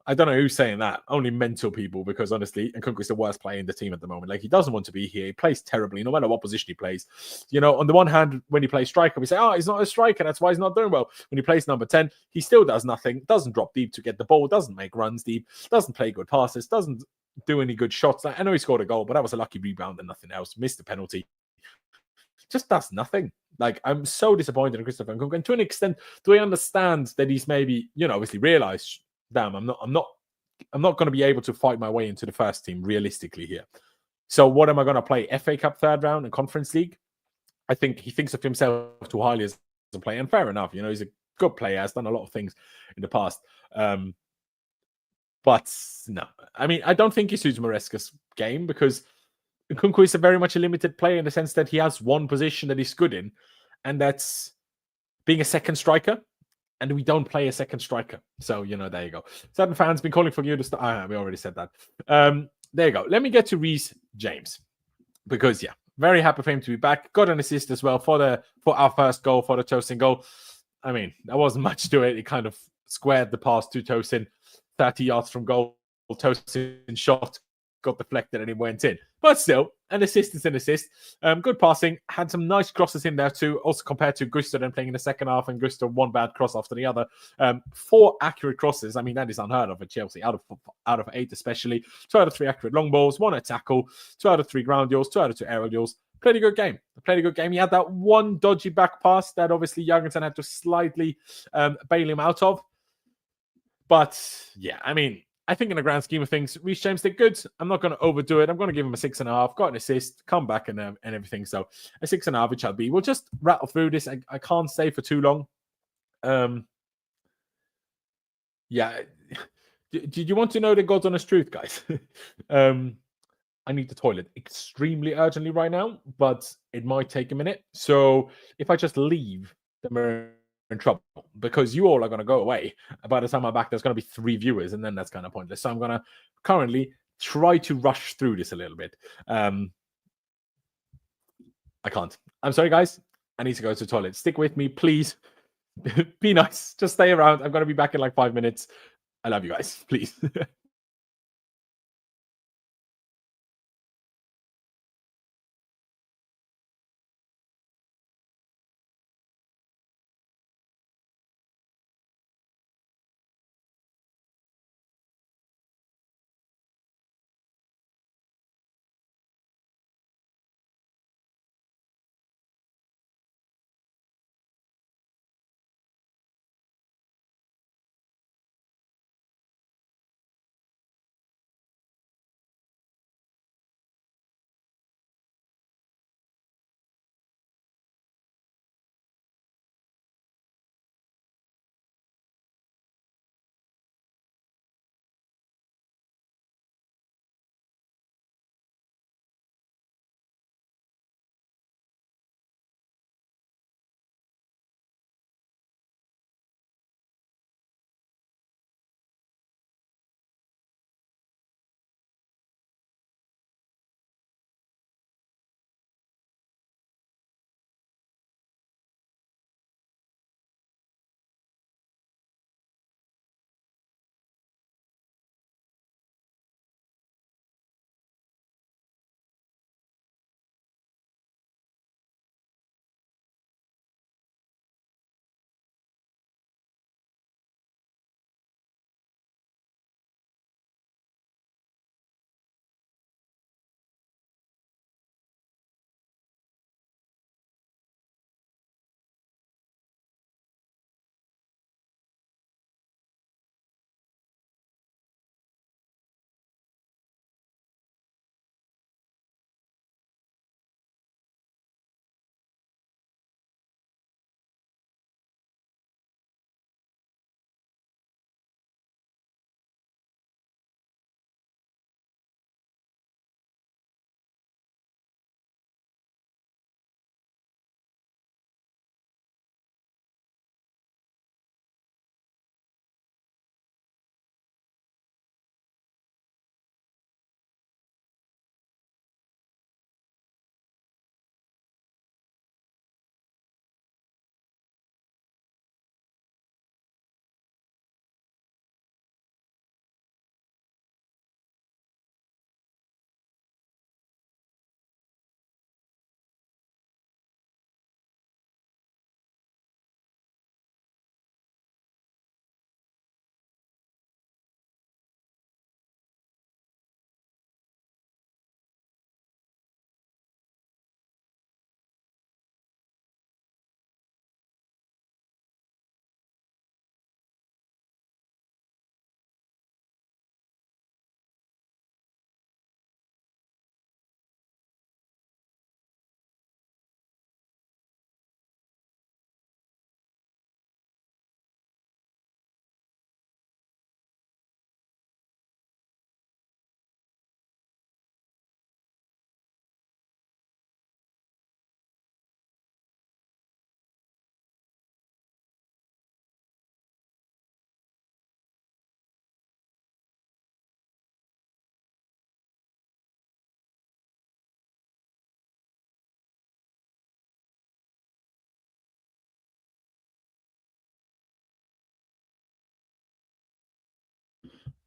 I don't know who's saying that. Only mental people, because honestly, Nkunku is the worst player in the team at the moment. Like, he doesn't want to be here. He plays terribly, no matter what position he plays. On the one hand, when he plays striker, we say, he's not a striker. That's why he's not doing well. When he plays number 10, he still does nothing. Doesn't drop deep to get the ball. Doesn't make runs deep. Doesn't play good passes. Doesn't do any good shots. I know he scored a goal, but that was a lucky rebound and nothing else. Missed the penalty. Just does nothing. Like, I'm so disappointed in Christopher Nkunku. And to an extent, do I understand that he's maybe, obviously realised, damn, I'm not going to be able to fight my way into the first team realistically here. So what am I going to play? FA Cup third round and Conference League? I think he thinks of himself too highly as a player, and fair enough. He's a good player, has done a lot of things in the past. But no, I mean, I don't think he suits Maresca's game, because Nkunku is very much a limited player in the sense that he has one position that he's good in, and that's being a second striker. And we don't play a second striker. So, there you go. Certain fans been calling for you to start. We already said that. There you go. Let me get to Reece James. Because, yeah, very happy for him to be back. Got an assist as well for our first goal, for the Tosin goal. I mean, there wasn't much to it. It kind of squared the pass to Tosin. 30 yards from goal. Tosin shot, got deflected, and it went in. But still, an assist is an assist. Good passing. Had some nice crosses in there too. Also compared to Gusto then playing in the second half, and Gusto one bad cross after the other. 4 accurate crosses. I mean, that is unheard of at Chelsea. Out of 8 especially. 2 out of 3 accurate long balls. 1 at tackle. 2 out of 3 ground duels. 2 out of 2 aerial duels. Played a good game. He had that one dodgy back pass that obviously Jurgensen had to slightly bail him out of. But yeah, I mean, I think in the grand scheme of things, Reece James did good. I'm not going to overdo it. I'm going to give him a 6.5. Got an assist, come back and everything. So a 6.5, it shall be. We'll just rattle through this. I can't stay for too long. Yeah. Did you want to know the God's honest truth, guys? I need the toilet extremely urgently right now, but it might take a minute. So if I just leave, then we're in trouble, because you all are going to go away. By the time I'm back, there's going to be 3 viewers, and then that's kind of pointless. So I'm going to currently try to rush through this a little bit. I can't. I'm sorry, guys. I need to go to the toilet. Stick with me, please. Be nice. Just stay around. I'm going to be back in like 5 minutes. I love you guys. Please.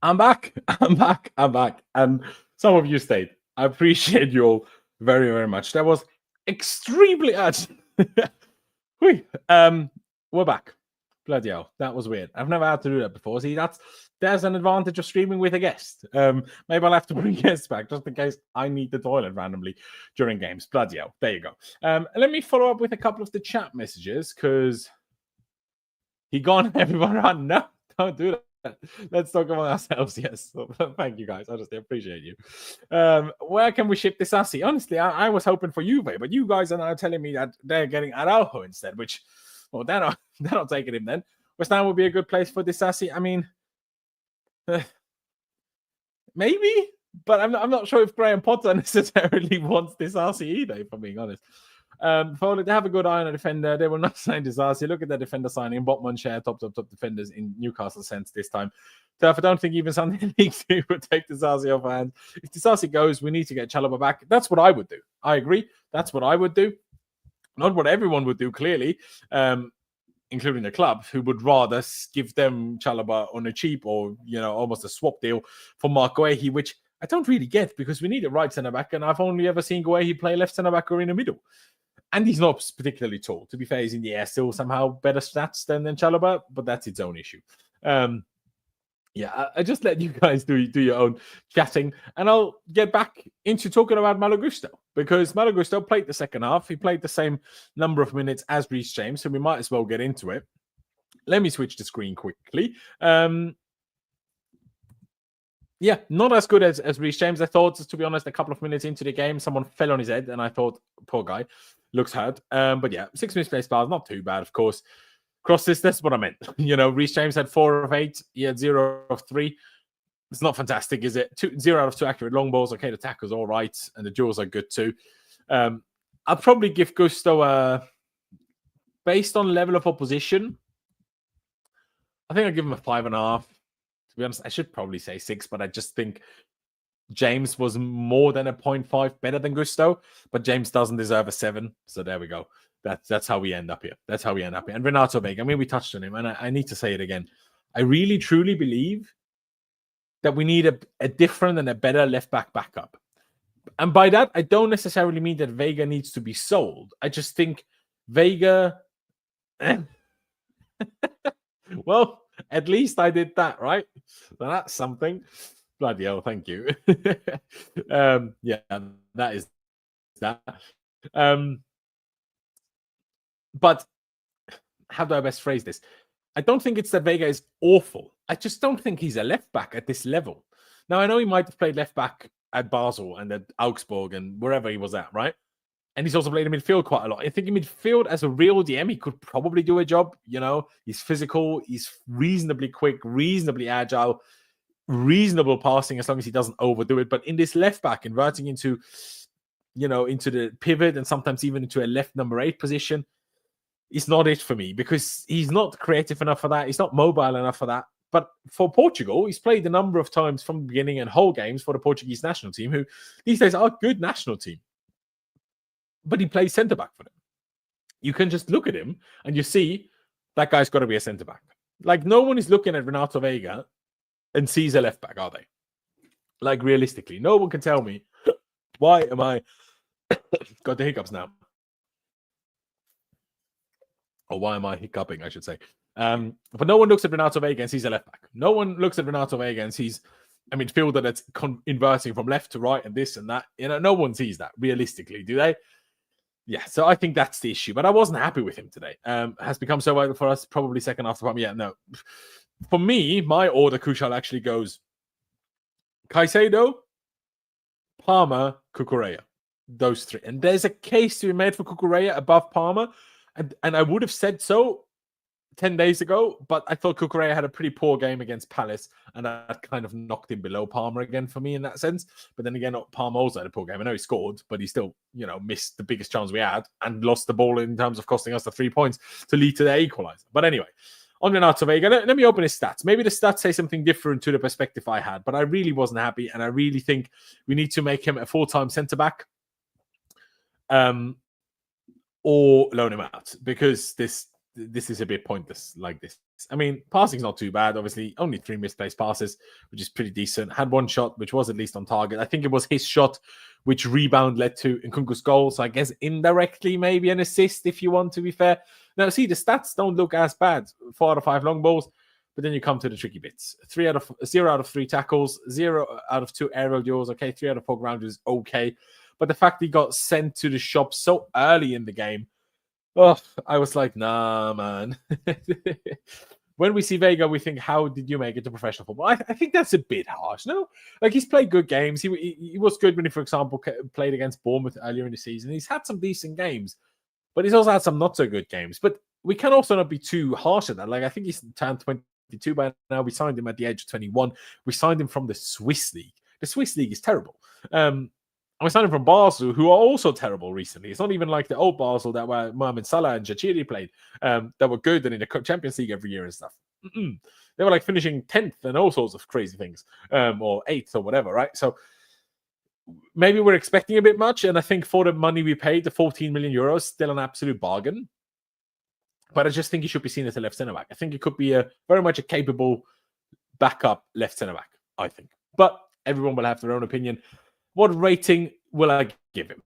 I'm back. I'm back. I'm back. And some of you stayed. I appreciate you all very, very much. That was extremely urgent. We're back. Bloody hell. That was weird. I've never had to do that before. See, there's an advantage of streaming with a guest. Maybe I'll have to bring guests back just in case I need the toilet randomly during games. Bloody hell. There you go. Let me follow up with a couple of the chat messages because he gone, everyone run. No, don't do that. Let's talk among ourselves. Yes. Thank you, guys. Honestly, appreciate you. Where can we ship this Assi? Honestly, I was hoping for Juve, but you guys are now telling me that they're getting Araujo instead, which, well, they're not taking him then. West Ham would be a good place for this Assi. I mean, maybe, but I'm not sure if Graham Potter necessarily wants this Assi either, if I'm being honest. Foley, they have a good eye on a defender. They will not sign Disasi. Look at the defender signing. Botman share top defenders in Newcastle sense this time. So I don't think even Sunday League 2 would take Disasi off hands. If Disasi goes, we need to get Chalobah back. That's what I would do. I agree. That's what I would do. Not what everyone would do, clearly, including the club, who would rather give them Chalobah on a cheap or, almost a swap deal for Mark Guehi, which I don't really get because we need a right centre-back, and I've only ever seen Guehi play left centre-back or in the middle. And he's not particularly tall. To be fair, he's in the air still somehow better stats than Chalobah, but that's its own issue. I just let you guys do your own chatting, and I'll get back into talking about Malo Gusto, because Malo Gusto played the second half. He played the same number of minutes as Reece James, so we might as well get into it. Let me switch the screen quickly. Not as good as Reece James. I thought, to be honest, a couple of minutes into the game, someone fell on his head, and I thought, poor guy, looks hurt. 6 minutes play spars, not too bad, of course. Crosses, that's what I meant. Reece James had 4 of 8. He had 0 of 3. It's not fantastic, is it? 0 out of 2 accurate long balls. Okay, the tackle's all right, and the duels are good too. I'll probably give Gusto based on level of opposition, I think I'll give him a 5.5. To be honest, I should probably say 6, but I just think James was more than a 0.5 better than Gusto, but James doesn't deserve a 7. So there we go. That's how we end up here. And Renato Vega, we touched on him, and I need to say it again. I really, truly believe that we need a different and a better left-back backup. And by that, I don't necessarily mean that Vega needs to be sold. I just think Vega... Well, at least I did that, right? So that's something. Bloody hell, thank you. That is that. But how do I best phrase this? I don't think it's that Vega is awful. I just don't think he's a left back at this level. Now, I know he might have played left back at Basel and at Augsburg and wherever he was at, right? And he's also played in midfield quite a lot. I think in midfield, as a real DM, he could probably do a job. He's physical, he's reasonably quick, reasonably agile, reasonable passing as long as he doesn't overdo it. But in this left back, inverting into the pivot and sometimes even into a left number 8 position, it's not it for me because he's not creative enough for that. He's not mobile enough for that. But for Portugal, he's played a number of times from the beginning and whole games for the Portuguese national team, who these days are a good national team. But he plays centre-back for them. You can just look at him and you see that guy's got to be a centre-back. Like, no one is looking at Renato Vega and sees a left-back, are they? Like, realistically, no one can tell me, why am I... got the hiccups now. Or why am I hiccuping, I should say. But no one looks at Renato Vega and sees a left-back. No one looks at Renato Vega and sees a midfielder that's inverting from left to right and this and that. No one sees that, realistically, do they? Yeah, so I think that's the issue. But I wasn't happy with him today. Has become so vital for us, probably second after Palmer. Yeah, no. For me, my order, Kushal, actually goes Caicedo, Palmer, Cucurella. Those 3. And there's a case to be made for Cucurella above Palmer. And I would have said so 10 days ago, but I thought Cucurella had a pretty poor game against Palace, and that kind of knocked him below Palmer again for me in that sense. But then again, Palmer also had a poor game. I know he scored, but he still, missed the biggest chance we had and lost the ball in terms of costing us the 3 points to lead to the equaliser. But anyway, on Renato Vega, let me open his stats. Maybe the stats say something different to the perspective I had, but I really wasn't happy, and I really think we need to make him a full-time centre-back. Or loan him out, because this is a bit pointless like this. Passing's not too bad, obviously. Only 3 misplaced passes, which is pretty decent. Had 1 shot, which was at least on target. I think it was his shot, which rebound led to Nkunku's goal. So I guess indirectly, maybe an assist, if you want to be fair. Now, see, the stats don't look as bad. 4 out of 5 long balls, but then you come to the tricky bits. 0 out of 3 tackles, 0 out of 2 aerial duels. Okay, 3 out of 4 ground duels, okay. But the fact he got sent to the shop so early in the game, I was like, nah, man. When we see Vega, we think, how did you make it to professional football? I think that's a bit harsh, no? Like, he's played good games. He was good when he, for example, played against Bournemouth earlier in the season. He's had some decent games, but he's also had some not so good games. But we can also not be too harsh at that. Like, I think he's turned 22 by now. We signed him at the age of 21. We signed him from the Swiss League. The Swiss League is terrible. And we're signing from Basel, who are also terrible recently. It's not even like the old Basel that were Mohamed Salah and Jachiri played, that were good and in the Champions League every year and stuff. They were like finishing 10th and all sorts of crazy things, or 8th or whatever, right? So maybe we're expecting a bit much. And I think for the money we paid, the 14 million euros, still an absolute bargain. But I just think he should be seen as a left centre back. I think it could be very much a capable backup left centre back, I think. But everyone will have their own opinion. What rating will I give him?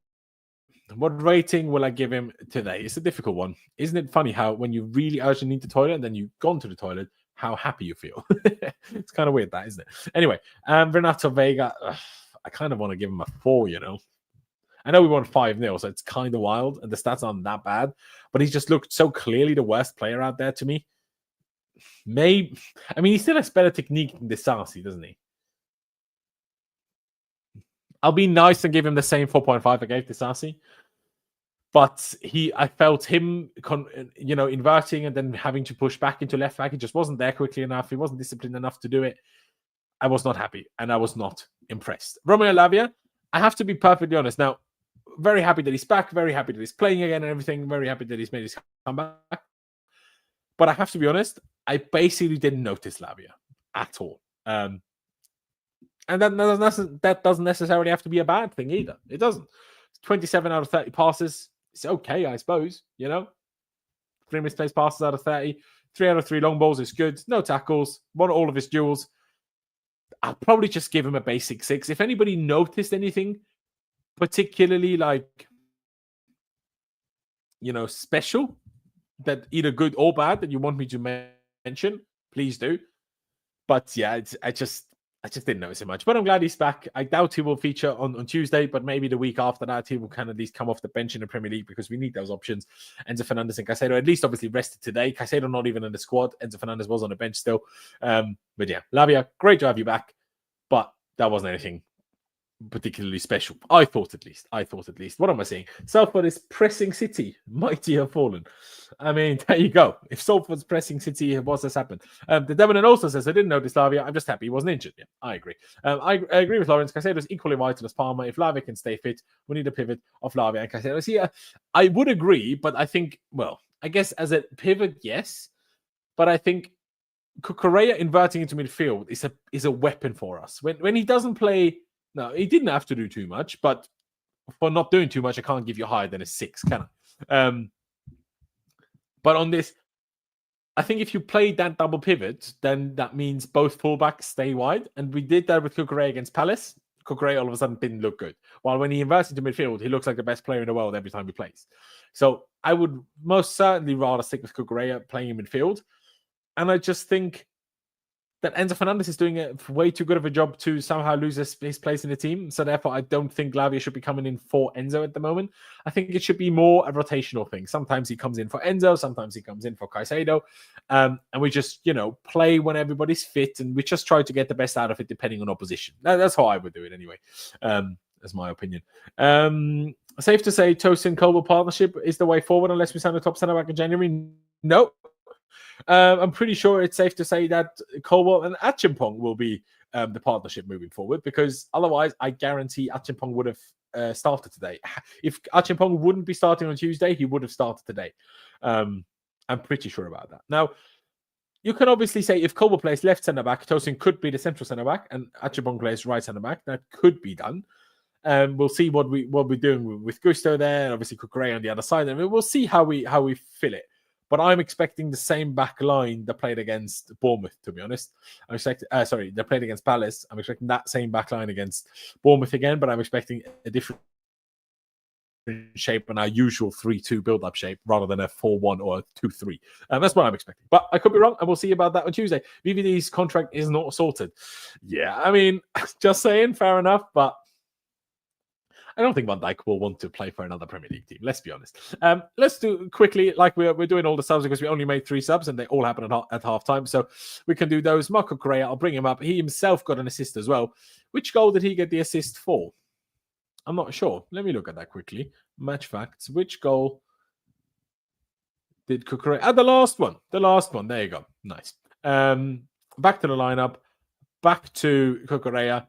What rating will I give him today? It's a difficult one. Isn't it funny how when you really urgently need the toilet and then you've gone to the toilet, how happy you feel? It's kind of weird, that, isn't it? Anyway, Renato Vega, I kind of want to give him a 4, you know. I know we won 5-0, so it's kind of wild, and the stats aren't that bad, but he's just looked so clearly the worst player out there to me. Maybe, I mean, he still has better technique than Disasi, doesn't he? I'll be nice and give him the same 4.5 I gave Disasi. But I felt him, inverting and then having to push back into left back. He just wasn't there quickly enough. He wasn't disciplined enough to do it. I was not happy, and I was not impressed. Romeo Lavia, I have to be perfectly honest. Now, very happy that he's back. Very happy that he's playing again and everything. Very happy that he's made his comeback. But I have to be honest, I basically didn't notice Lavia at all. And that doesn't necessarily have to be a bad thing either. It doesn't. 27 out of 30 passes. It's okay, I suppose, 3 misplaced passes out of 30. 3 out of 3 long balls is good. No tackles. Won all of his duels. I'll probably just give him a basic 6. If anybody noticed anything particularly special, that either good or bad that you want me to mention, please do. But yeah, I just didn't notice it much. But I'm glad he's back. I doubt he will feature on Tuesday, but maybe the week after that, he will kind of at least come off the bench in the Premier League because we need those options. Enzo Fernandez and Caicedo, at least obviously rested today. Caicedo not even in the squad. Enzo Fernandez was on the bench still. But yeah, Lavia, great to have you back. But that wasn't anything particularly special. I thought at least. What am I saying? Salford is pressing City. Mighty have fallen. I mean, there you go. If Salford's pressing City, what has happened? The Devon also says, I didn't notice Lavia. I'm just happy he wasn't injured. Yeah, I agree. I agree with Laurenz. Caicedo is equally vital as Palmer. If Lavia can stay fit, we need a pivot of Lavia and Caicedo. See, I would agree, but I think, I guess as a pivot, yes. But I think Correa inverting into midfield is a weapon for us. When he doesn't play... No, he didn't have to do too much, but for not doing too much, I can't give you higher than a 6, can I? But on this, I think if you play that double pivot, then that means both fullbacks stay wide. And we did that with Cucurella against Palace. Cucurella all of a sudden didn't look good. While when he inverts into midfield, he looks like the best player in the world every time he plays. So I would most certainly rather stick with Cucurella playing in midfield. And I just think that Enzo Fernandez is doing a way too good of a job to somehow lose his place in the team. So therefore, I don't think Lavia should be coming in for Enzo at the moment. I think it should be more a rotational thing. Sometimes he comes in for Enzo, sometimes he comes in for Caicedo. And we just, play when everybody's fit, and we just try to get the best out of it depending on opposition. That's how I would do it anyway. That's my opinion. Safe to say Tosin Chilwell partnership is the way forward unless we sign a top centre back in January? No. I'm pretty sure it's safe to say that Chilwell and Achimpong will be the partnership moving forward, because otherwise I guarantee Achimpong would have started today. If Achimpong wouldn't be starting on Tuesday, he would have started today. I'm pretty sure about that. Now, you can obviously say if Chilwell plays left centre-back, Tosin could be the central centre-back and Achimpong plays right centre-back. That could be done. We'll see what we're doing with Gusto there, and obviously Cucurella on the other side. I mean, we'll see how we fill it. But I'm expecting the same back line that played against Bournemouth, to be honest. I'm expecting, they played against Palace. I'm expecting that same back line against Bournemouth again, but I'm expecting a different shape and our usual 3-2 build-up shape rather than a 4-1 or a 2-3. That's what I'm expecting. But I could be wrong, and we'll see about that on Tuesday. VVD's contract is not sorted. Yeah, I mean, just saying, fair enough, but I don't think Van Dijk will want to play for another Premier League team. Let's be honest. Let's do quickly, like we're doing all the subs because we only made 3 subs and they all happened at half time. So we can do those. Marco Correa, I'll bring him up. He himself got an assist as well. Which goal did he get the assist for? I'm not sure. Let me look at that quickly. Match facts. Which goal did Correa? The last one. The last one. There you go. Nice. Back to the lineup. Back to Correa.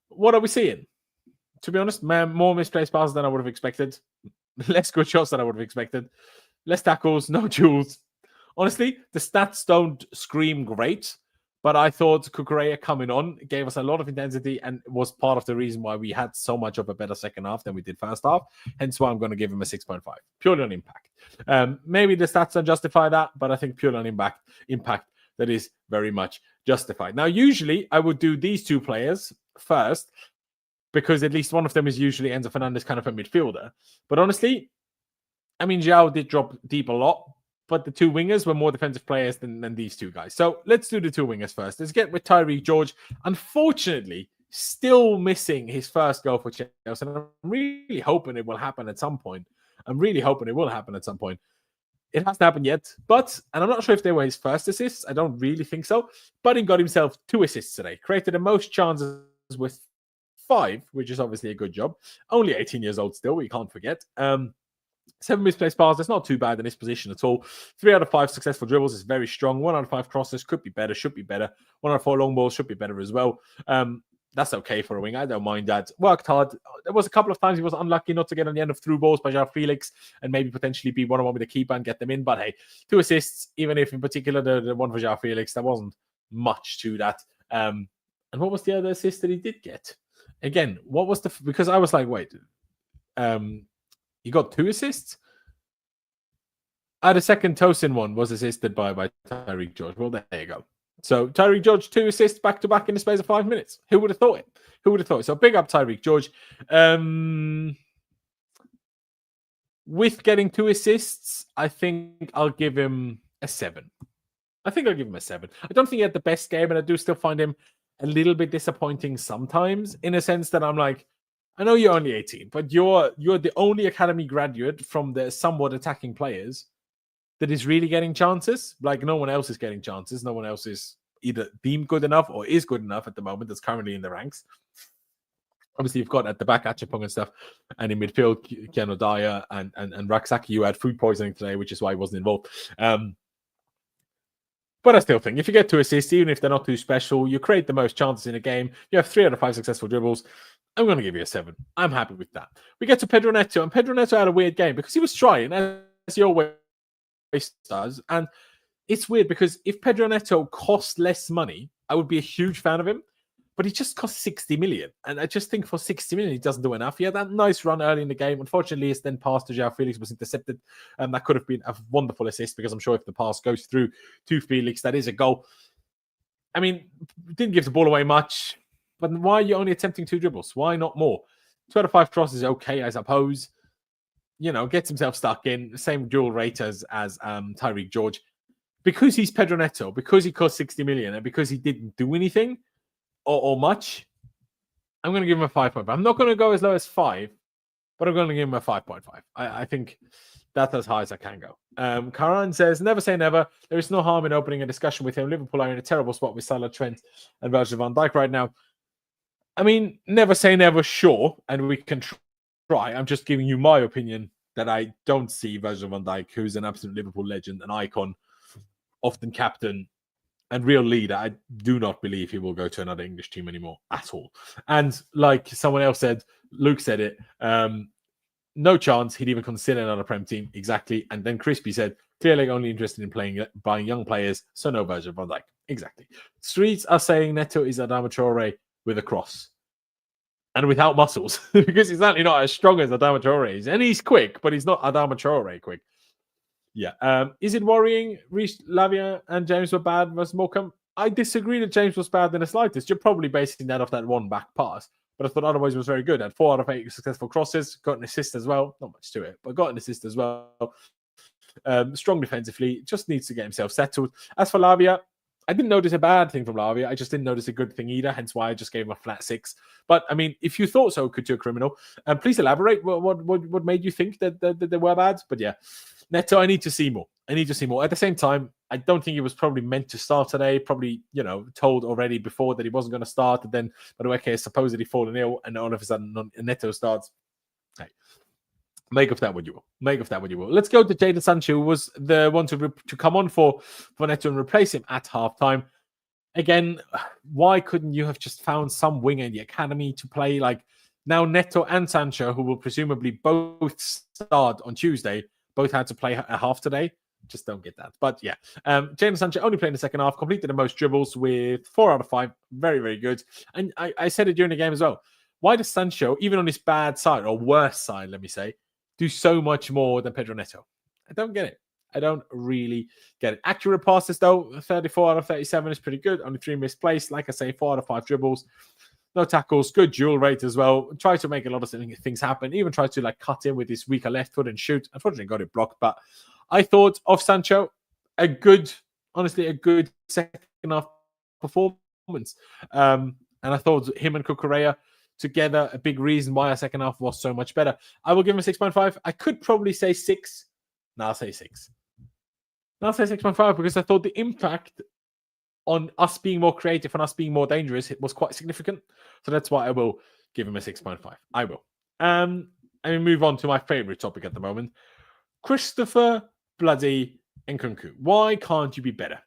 What are we seeing? to be honest, more misplaced passes than I would have expected. Less good shots than I would have expected. Less tackles, no duels. Honestly, the stats don't scream great, but I thought Cucurella coming on gave us a lot of intensity and was part of the reason why we had so much of a better second half than we did first half. Hence why I'm going to give him a 6.5, purely on impact. Maybe the stats don't justify that, but I think purely on impact that is very much justified. Now, usually I would do these two players first because at least one of them is usually Enzo Fernandez, kind of a midfielder. But honestly, I mean, Joao did drop deep a lot, but the two wingers were more defensive players than these two guys. So let's do the two wingers first. Let's get with Tyreek George. Unfortunately, still missing his first goal for Chelsea. And I'm really hoping it will happen at some point. It hasn't happened yet, and I'm not sure if they were his first assists. I don't really think so. But he got himself 2 assists today. Created the most chances with 5, which is obviously a good job. Only 18 years old still, we can't forget. 7 misplaced passes, that's not too bad in this position at all. 3 out of 5 successful dribbles is very strong. 1 out of 5 crosses could be better, should be better. 1 out of 4 long balls should be better as well. That's okay for a wing. I don't mind that. Worked hard. There was a couple of times he was unlucky not to get on the end of through balls by Joao Felix and maybe potentially be 1-on-1 with the keeper and get them in. But hey, 2 assists, even if in particular the one for Joao Felix, there wasn't much to that. And what was the other assist that he did get? Again, what was because I was like, wait, he got 2 assists? The second Tosin one was assisted by Tyreek George. Well, there you go. So Tyreek George, 2 assists back-to-back in the space of 5 minutes. Who would have thought it? So big up Tyreek George. With getting 2 assists, I think I'll give him a 7. I don't think he had the best game, and I do still find him a little bit disappointing sometimes, in a sense that I'm like, I know you're only 18, but you're the only academy graduate from the somewhat attacking players that is really getting chances. Like, no one else is getting chances. No one else is either deemed good enough or is good enough at the moment that's currently in the ranks. Obviously, you've got at the back Achapong and stuff, and in midfield, Keanu Dyer and Raksaki, you had food poisoning today, which is why he wasn't involved. But I still think if you get 2 assists, even if they're not too special, you create the most chances in a game, you have 3 out of 5 successful dribbles, I'm going to give you a 7. I'm happy with that. We get to Pedro Neto, and Pedro Neto had a weird game because he was trying, as he always does. And it's weird because if Pedro Neto cost less money, I would be a huge fan of him. But he just cost 60 million. And I just think for 60 million, he doesn't do enough. He had that nice run early in the game. Unfortunately, his then pass to Joao Felix was intercepted. And that could have been a wonderful assist because I'm sure if the pass goes through to Felix, that is a goal. I mean, didn't give the ball away much. But why are you only attempting 2 dribbles? Why not more? 2 out of 5 crosses is okay, I suppose. You know, gets himself stuck in. Same dual rate as Tyreek George. Because he's Pedro Neto, because he cost 60 million, and because he didn't do anything or much, I'm going to give him a 5.5. I'm not going to go as low as 5, but I'm going to give him a 5.5. I think that's as high as I can go. Karan says, never say never. There is no harm in opening a discussion with him. Liverpool are in a terrible spot with Salah, Trent, and Virgil van Dijk right now. I mean, never say never, sure, and we can try. I'm just giving you my opinion that I don't see Virgil van Dijk, who's an absolute Liverpool legend, an icon, often captain, and real leader. I do not believe he will go to another English team anymore at all. And like someone else said, Luke said it, no chance he'd even consider another Prem team. Exactly. And then Crispy said, clearly only interested in buying young players, so no Virgil van Dijk. Exactly. Streets are saying Neto is Adama Traore with a cross and without muscles because he's certainly not as strong as Adama Traore is. And he's quick, but he's not Adama Traore quick. Yeah. Is it worrying Reece, Lavia and James were bad versus Morecambe? I disagree that James was bad in the slightest. You're probably basing that off that one back pass, but I thought otherwise it was very good. Had 4 out of 8 successful crosses, got an assist as well. Not much to it, but got an assist as well. Strong defensively, just needs to get himself settled. As for Lavia, I didn't notice a bad thing from Lavia. I just didn't notice a good thing either, hence why I just gave him a flat 6. But, I mean, if you thought so, could you a criminal? Please elaborate what made you think that they were bad. But, yeah, Neto, I need to see more. At the same time, I don't think he was probably meant to start today. Probably, told already before that he wasn't going to start. And then, by the way, has supposedly fallen ill. And all of a sudden, Neto starts. Hey. Make of that what you will. Let's go to Jadon Sancho, who was the one to come on for Neto and replace him at halftime. Again, why couldn't you have just found some winger in the academy to play? Like, Now Neto and Sancho, who will presumably both start on Tuesday, both had to play a half today. Just don't get that. But yeah, Jadon Sancho only played in the second half, completed the most dribbles with 4 out of 5. Very, very good. And I said it during the game as well. Why does Sancho, even on his bad side, or worse side, let me say, do so much more than Pedro Neto? I don't get it. I don't really get it. Accurate passes, though, 34 out of 37 is pretty good. Only 3 misplaced. Like I say, 4 out of 5 dribbles. No tackles. Good duel rate as well. Try to make a lot of things happen. Even try to cut in with his weaker left foot and shoot. Unfortunately, got it blocked. But I thought of Sancho, honestly, a good second half performance. And I thought him and Cucurella together, a big reason why our second half was so much better. I will give him a 6.5. I could probably say 6. No, I'll say 6. No, I'll say 6.5 because I thought the impact on us being more creative and us being more dangerous was quite significant. So that's why I will give him a 6.5. I will. And we move on to my favorite topic at the moment. Christopher bloody Nkunku. Why can't you be better?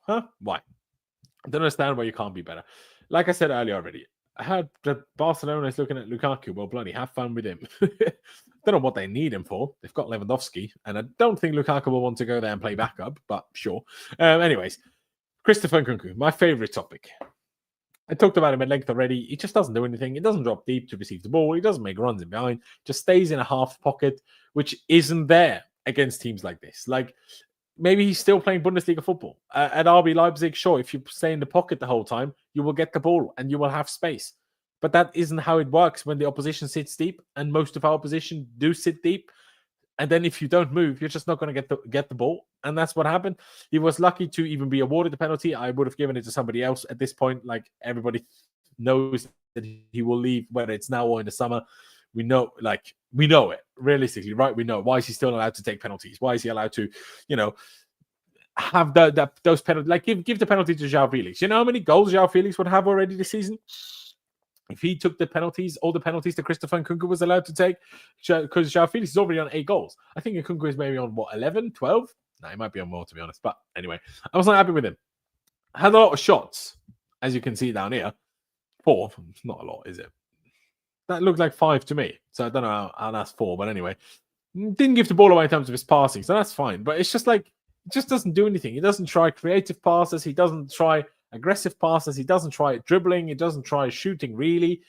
Huh? Why? I don't understand why you can't be better. Like I said earlier already, I heard that Barcelona is looking at Lukaku. Well, bloody have fun with him. Don't know what they need him for. They've got Lewandowski, and I don't think Lukaku will want to go there and play backup, but sure. Anyways, Christopher Nkunku, my favorite topic. I talked about him at length already. He just doesn't do anything. He doesn't drop deep to receive the ball. He doesn't make runs in behind. Just stays in a half pocket, which isn't there against teams like this. Maybe he's still playing Bundesliga football. At RB Leipzig, sure, if you stay in the pocket the whole time, you will get the ball and you will have space. But that isn't how it works when the opposition sits deep, and most of our opposition do sit deep. And then if you don't move, you're just not going to get the ball. And that's what happened. He was lucky to even be awarded the penalty. I would have given it to somebody else at this point. Everybody knows that he will leave, whether it's now or in the summer. We know it realistically, right? We know. Why is he still allowed to take penalties? Why is he allowed to, have those penalties? Give the penalty to Joao Felix. You know how many goals Joao Felix would have already this season? If he took all the penalties that Christopher Nkunku was allowed to take, because Joao Felix is already on 8 goals. I think Nkunku is maybe on, 11, 12? No, he might be on more, to be honest. But anyway, I was not happy with him. Had a lot of shots, as you can see down here. 4. Not a lot, is it? That looked like 5 to me. So I don't know how that's 4. But anyway, didn't give the ball away in terms of his passing. So that's fine. But it's just it just doesn't do anything. He doesn't try creative passes. He doesn't try aggressive passes. He doesn't try dribbling. He doesn't try shooting, really.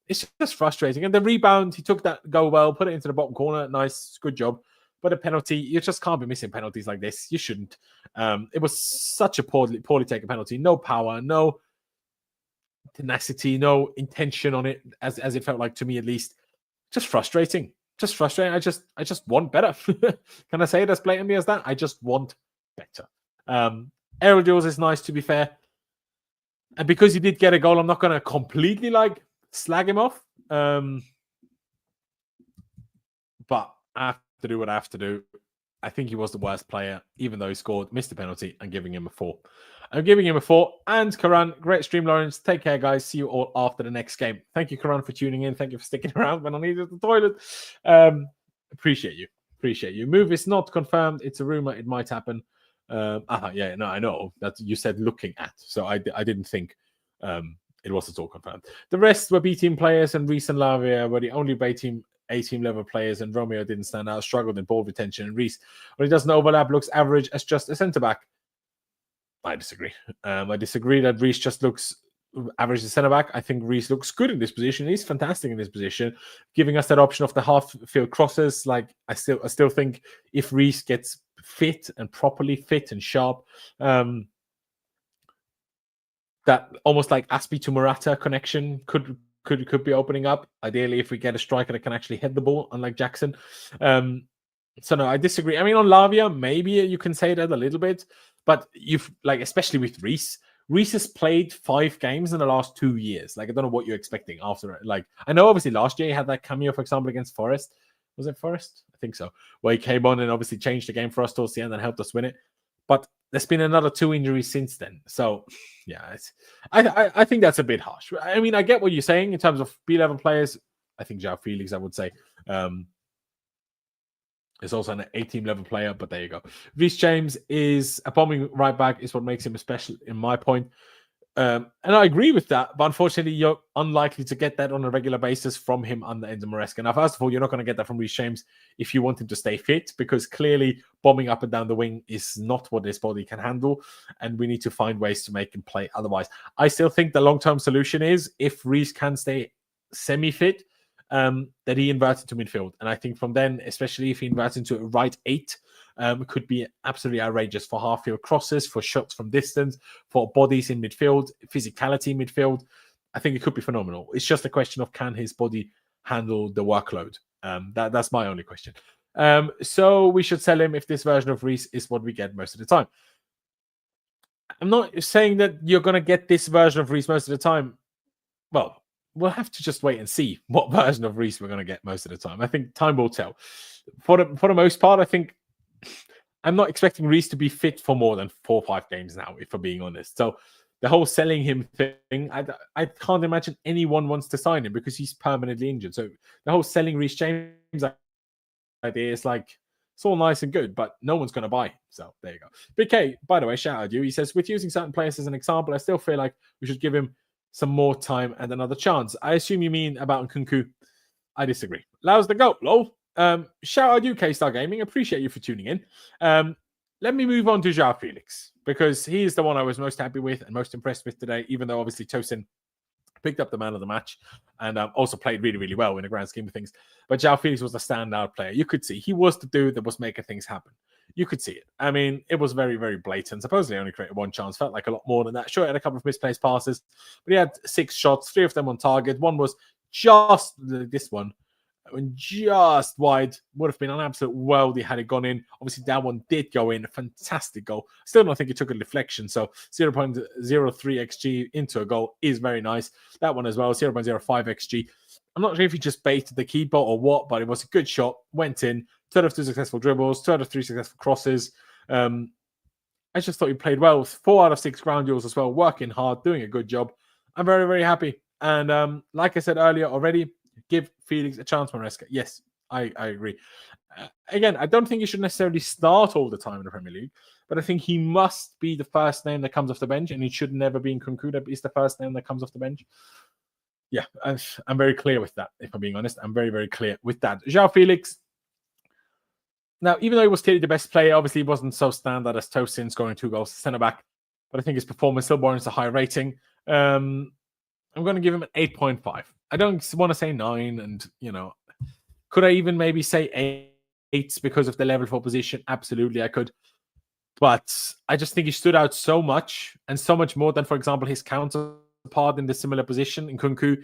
It's just frustrating. And the rebound, he took that goal well, put it into the bottom corner. Nice, good job. But a penalty, you just can't be missing penalties like this. You shouldn't. It was such a poorly taken penalty. No power, no tenacity, no intention on it, as it felt like to me at least. Just frustrating. Just frustrating. I just want better. Can I say it as blatantly as that? I just want better. Aerial duels is nice, to be fair. And because he did get a goal, I'm not going to completely slag him off. But I have to do what I have to do. I think he was the worst player, even though he scored, missed the penalty. I'm giving him a 4. I'm giving him a 4. And Karan, great stream, Laurenz. Take care, guys. See you all after the next game. Thank you, Karan, for tuning in. Thank you for sticking around when I needed the toilet. Appreciate you. Move is not confirmed. It's a rumor. It might happen. Yeah, no, I know that you said looking at, so I didn't think it was at all confirmed. The rest were B team players, and Reece and Lavia were the only A team level players, and Romeo didn't stand out, struggled in ball retention, and Reece, when he doesn't overlap, looks average as just a centre back. I disagree. I disagree that Reece just looks average as centre back. I think Reece looks good in this position. He's fantastic in this position, giving us that option of the half field crosses. I still think if Reece gets fit and properly fit and sharp, that almost like Aspi to Morata connection could be opening up. Ideally, if we get a striker that can actually head the ball, unlike Jackson. So no, I disagree. I mean, on Lavia, maybe you can say that a little bit, but especially with Reece. Reece has played 5 games in the last 2 years. I don't know what you're expecting after it. I know obviously last year he had that cameo, for example, against Forest. Was it Forest? I think so. Where he came on and obviously changed the game for us towards the end and helped us win it. But there's been another 2 injuries since then. So, yeah, I think that's a bit harsh. I mean, I get what you're saying in terms of B-level players. I think Joao Felix, I would say, is also an A-team level player, but there you go. Reece James is a bombing right back, is what makes him special, in my point. And I agree with that, but unfortunately, you're unlikely to get that on a regular basis from him under Enzo Maresca. Now, first of all, you're not going to get that from Reece James if you want him to stay fit, because clearly bombing up and down the wing is not what his body can handle, and we need to find ways to make him play otherwise. I still think the long-term solution is, if Reece can stay semi-fit, that he inverts into midfield. And I think from then, especially if he inverts into a right 8, could be absolutely outrageous for half-field crosses, for shots from distance, for bodies in midfield, physicality in midfield. I think it could be phenomenal. It's just a question of, can his body handle the workload? That's my only question. So we should sell him if this version of Reece is what we get most of the time. I'm not saying that you're going to get this version of Reece most of the time. Well, we'll have to just wait and see what version of Reece we're going to get most of the time. I think time will tell. For the most part, I think I'm not expecting Reece to be fit for more than 4 or 5 games now, if I'm being honest. So the whole selling him thing, I can't imagine anyone wants to sign him because he's permanently injured. So the whole selling Reece James idea is like, it's all nice and good, but no one's going to buy. So there you go. BK, by the way, shout out to you. He says, with using certain players as an example, I still feel like we should give him some more time and another chance. I assume you mean about Nkunku. I disagree. Allows the goat, lol. Shout out you, K-Star Gaming. Appreciate you for tuning in. Let me move on to Joao Felix, because he is the one I was most happy with and most impressed with today, even though obviously Tosin picked up the man of the match and also played really, really well in the grand scheme of things. But Joao Felix was the standout player. You could see he was the dude that was making things happen. You could see it. I mean, it was very, very blatant. Supposedly only created 1 chance. Felt like a lot more than that. Sure, he had a couple of misplaced passes, but he had 6 shots, 3 of them on target. One was just this one, just wide. Would have been an absolute worldie had it gone in. Obviously, that one did go in. A fantastic goal. Still don't think it took a deflection. So 0.03 XG into a goal is very nice. That one as well, 0.05 XG. I'm not sure if he just baited the keeper or what, but it was a good shot. Went in. 2 out of 2 successful dribbles, 2 out of 3 successful crosses. I just thought he played well. 4 out of 6 ground duels as well. Working hard, doing a good job. I'm very, very happy. And like I said earlier already, give Felix a chance, Maresca. Yes, I agree. Again, I don't think he should necessarily start all the time in the Premier League, but I think he must be the first name that comes off the bench, and he should never be in Nkunku that is the first name that comes off the bench. Yeah, I'm very clear with that, if I'm being honest. I'm very, very clear with that. Joao Felix, now, even though he was clearly the best player, obviously he wasn't so standard as Tosin, scoring 2 goals, centre-back, but I think his performance still warrants a high rating. I'm going to give him an 8.5. I don't want to say 9, and, you know, could I even maybe say 8 because of the level of opposition? Absolutely, I could. But I just think he stood out so much, and so much more than, for example, his counterpart in the similar position in Nkunku.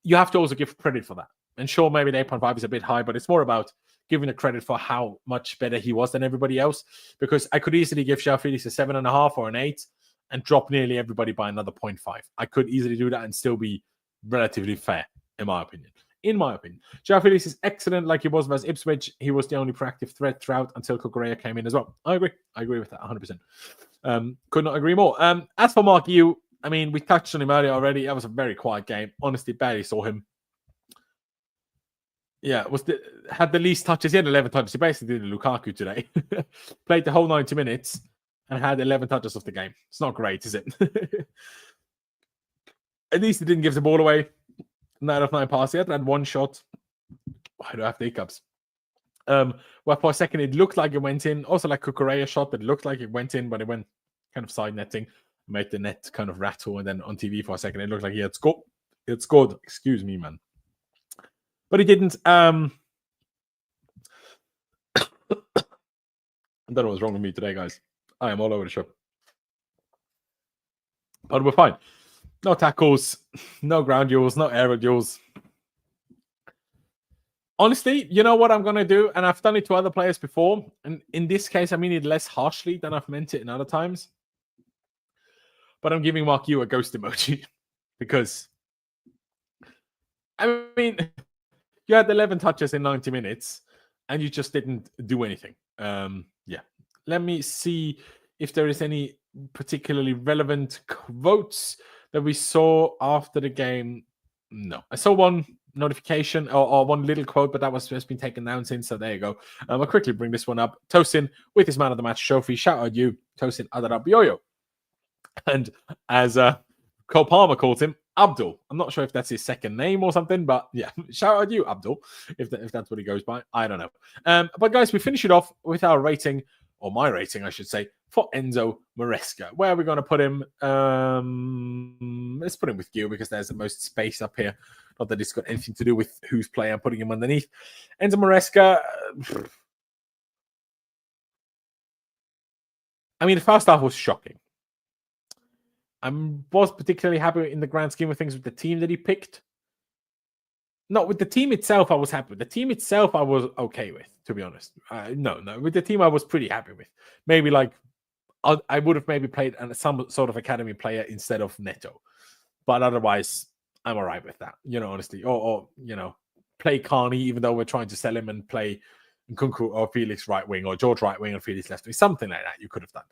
You have to also give credit for that. And sure, maybe the 8.5 is a bit high, but it's more about giving the credit for how much better he was than everybody else. Because I could easily give Joao Felix a 7.5 or an 8 and drop nearly everybody by another 0.5. I could easily do that and still be relatively fair, in my opinion. In my opinion, Joao Felix is excellent like he was versus Ipswich. He was the only proactive threat throughout until Cucurella came in as well. I agree. I agree with that 100%. Could not agree more. As for Mark Yu, I mean, we touched on him earlier already. That was a very quiet game. Honestly, barely saw him. Yeah, had the least touches. He had 11 touches. He basically did Lukaku today. Played the whole 90 minutes and had 11 touches of the game. It's not great, is it? At least he didn't give the ball away. 9 of 9 passes. He had 1 shot. Why do I have the hiccups? Well, for a second, it looked like it went in. Also, like Cucurella shot that looked like it went in, but it went kind of side netting. Made the net kind of rattle. And then on TV for a second, it looked like he had scored. He had scored. Excuse me, man. But he didn't. I don't know what's wrong with me today, guys. I am all over the shop. But we're fine. No tackles, no ground duels, no aerial duels. Honestly, you know what I'm going to do? And I've done it to other players before. And in this case, I mean it less harshly than I've meant it in other times. But I'm giving Mark Yu a ghost emoji. Because, I mean, you had 11 touches in 90 minutes. And you just didn't do anything. Yeah. Let me see if there is any particularly relevant quotes that we saw after the game. No. I saw one notification or one little quote, but that was just been taken down since. So there you go. I'll quickly bring this one up. Tosin with his man of the match trophy. Shout out you, Tosin Adarabioyo. And as Cole Palmer calls him Abdul. I'm not sure if that's his second name or something, but yeah, shout out you, Abdul, if that's what he goes by. I don't know. But guys, we finish it off with our rating, or my rating, I should say, for Enzo Maresca. Where are we going to put him? Let's put him with Guehi because there's the most space up here. Not that it's got anything to do with whose player I'm putting him underneath. Enzo Maresca. I mean, the first half was shocking. I was particularly happy in the grand scheme of things with the team that he picked. Not with the team itself, I was happy with. The team itself, I was okay with, to be honest. No. With the team, I was pretty happy with. Maybe like, I would have maybe played some sort of academy player instead of Neto. But otherwise, I'm all right with that, honestly. Or play Carney, even though we're trying to sell him, and play Nkunku or Felix right wing, or George right wing and Felix left wing. Something like that you could have done.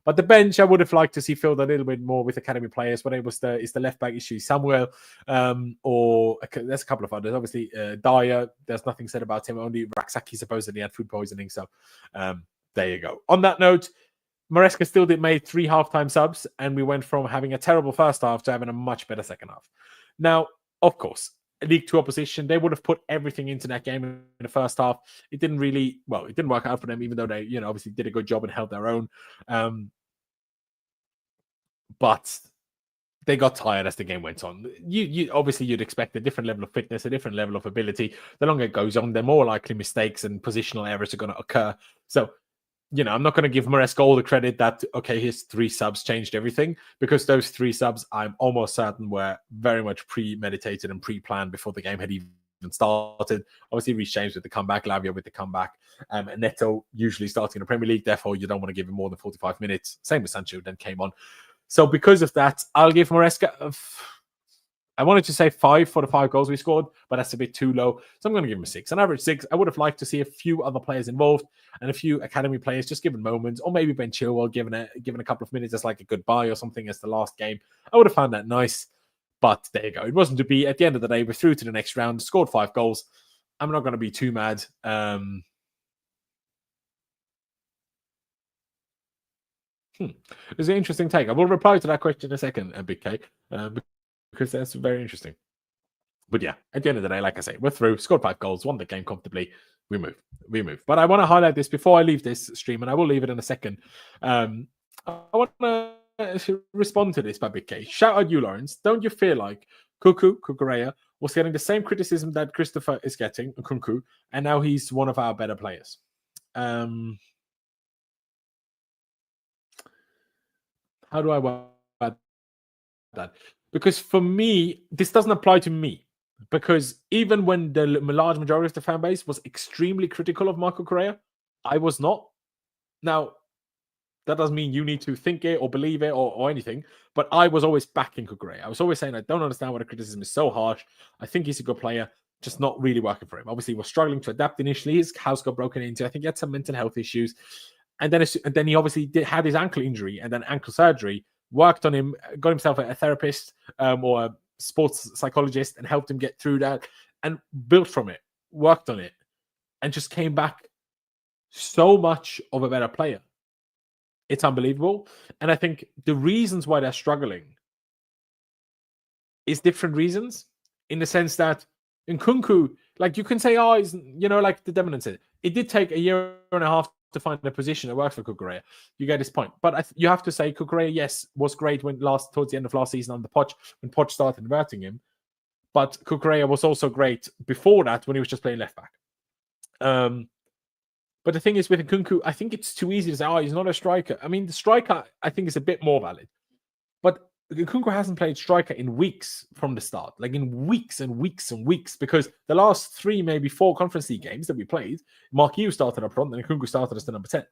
But the bench, I would have liked to see filled a little bit more with academy players. But it was the left back issue somewhere, or there's a couple of others. Obviously, Dyer. There's nothing said about him. Only Raksaki supposedly had food poisoning. So there you go. On that note, Maresca still made 3 halftime subs, and we went from having a terrible first half to having a much better second half. Now, of course, League 2 opposition, they would have put everything into that game in the first half. It didn't work out for them, even though they, obviously did a good job and held their own. But they got tired as the game went on. You'd expect a different level of fitness, a different level of ability. The longer it goes on, the more likely mistakes and positional errors are going to occur. So, I'm not going to give Maresca all the credit that, okay, his 3 subs changed everything, because those 3 subs, I'm almost certain, were very much premeditated and pre-planned before the game had even started. Obviously, Reece James with the comeback, Lavia with the comeback, and Neto usually starting in the Premier League. Therefore, you don't want to give him more than 45 minutes. Same with Sancho, then came on. So because of that, I'll give Maresca I wanted to say 5 for the 5 goals we scored, but that's a bit too low. So I'm going to give him a 6. An average 6. I would have liked to see a few other players involved and a few academy players just given moments, or maybe Ben Chilwell given a couple of minutes as like a goodbye or something as the last game. I would have found that nice, but there you go. It wasn't to be. At the end of the day, we're through to the next round, scored 5 goals. I'm not going to be too mad. It's an interesting take. I will reply to that question in a second, Big K, because that's very interesting. But yeah, at the end of the day, like I say, we're through, scored 5 goals, won the game comfortably. We move. But I want to highlight this before I leave this stream, and I will leave it in a second. I want to respond to this by Big K. Shout out you, Laurenz. Don't you feel like Cucurella was getting the same criticism that Christopher is getting, Nkunku, and now he's one of our better players? How do I word that? Because for me, this doesn't apply to me. Because even when the large majority of the fan base was extremely critical of Marco Correa, I was not. Now, that doesn't mean you need to think it or believe it or anything, but I was always backing Correa. I was always saying, I don't understand why the criticism is so harsh. I think he's a good player, just not really working for him. Obviously, we're struggling to adapt initially. His house got broken into. I think he had some mental health issues. And then he obviously had his ankle injury and then ankle surgery, worked on him, got himself a therapist or a sports psychologist and helped him get through that and built from it, worked on it, and just came back so much of a better player. It's unbelievable. And I think the reasons why they're struggling is different reasons, in the sense that Nkunku, like you can say, oh, he's, like the Demonin said, it did take a year and a half to find a position that works for Cucurella. You get his point. But you have to say Cucurella, yes, was great towards the end of last season on the Poch, when Poch started inverting him. But Cucurella was also great before that when he was just playing left back. But the thing is with Nkunku, I think it's too easy to say, oh, he's not a striker. I mean, the striker, I think, is a bit more valid. But Nkunku hasn't played striker in weeks from the start, like in weeks and weeks and weeks, because the last 3, maybe 4 Conference League games that we played, Mark Hughes started up front and Nkunku started as the number 10.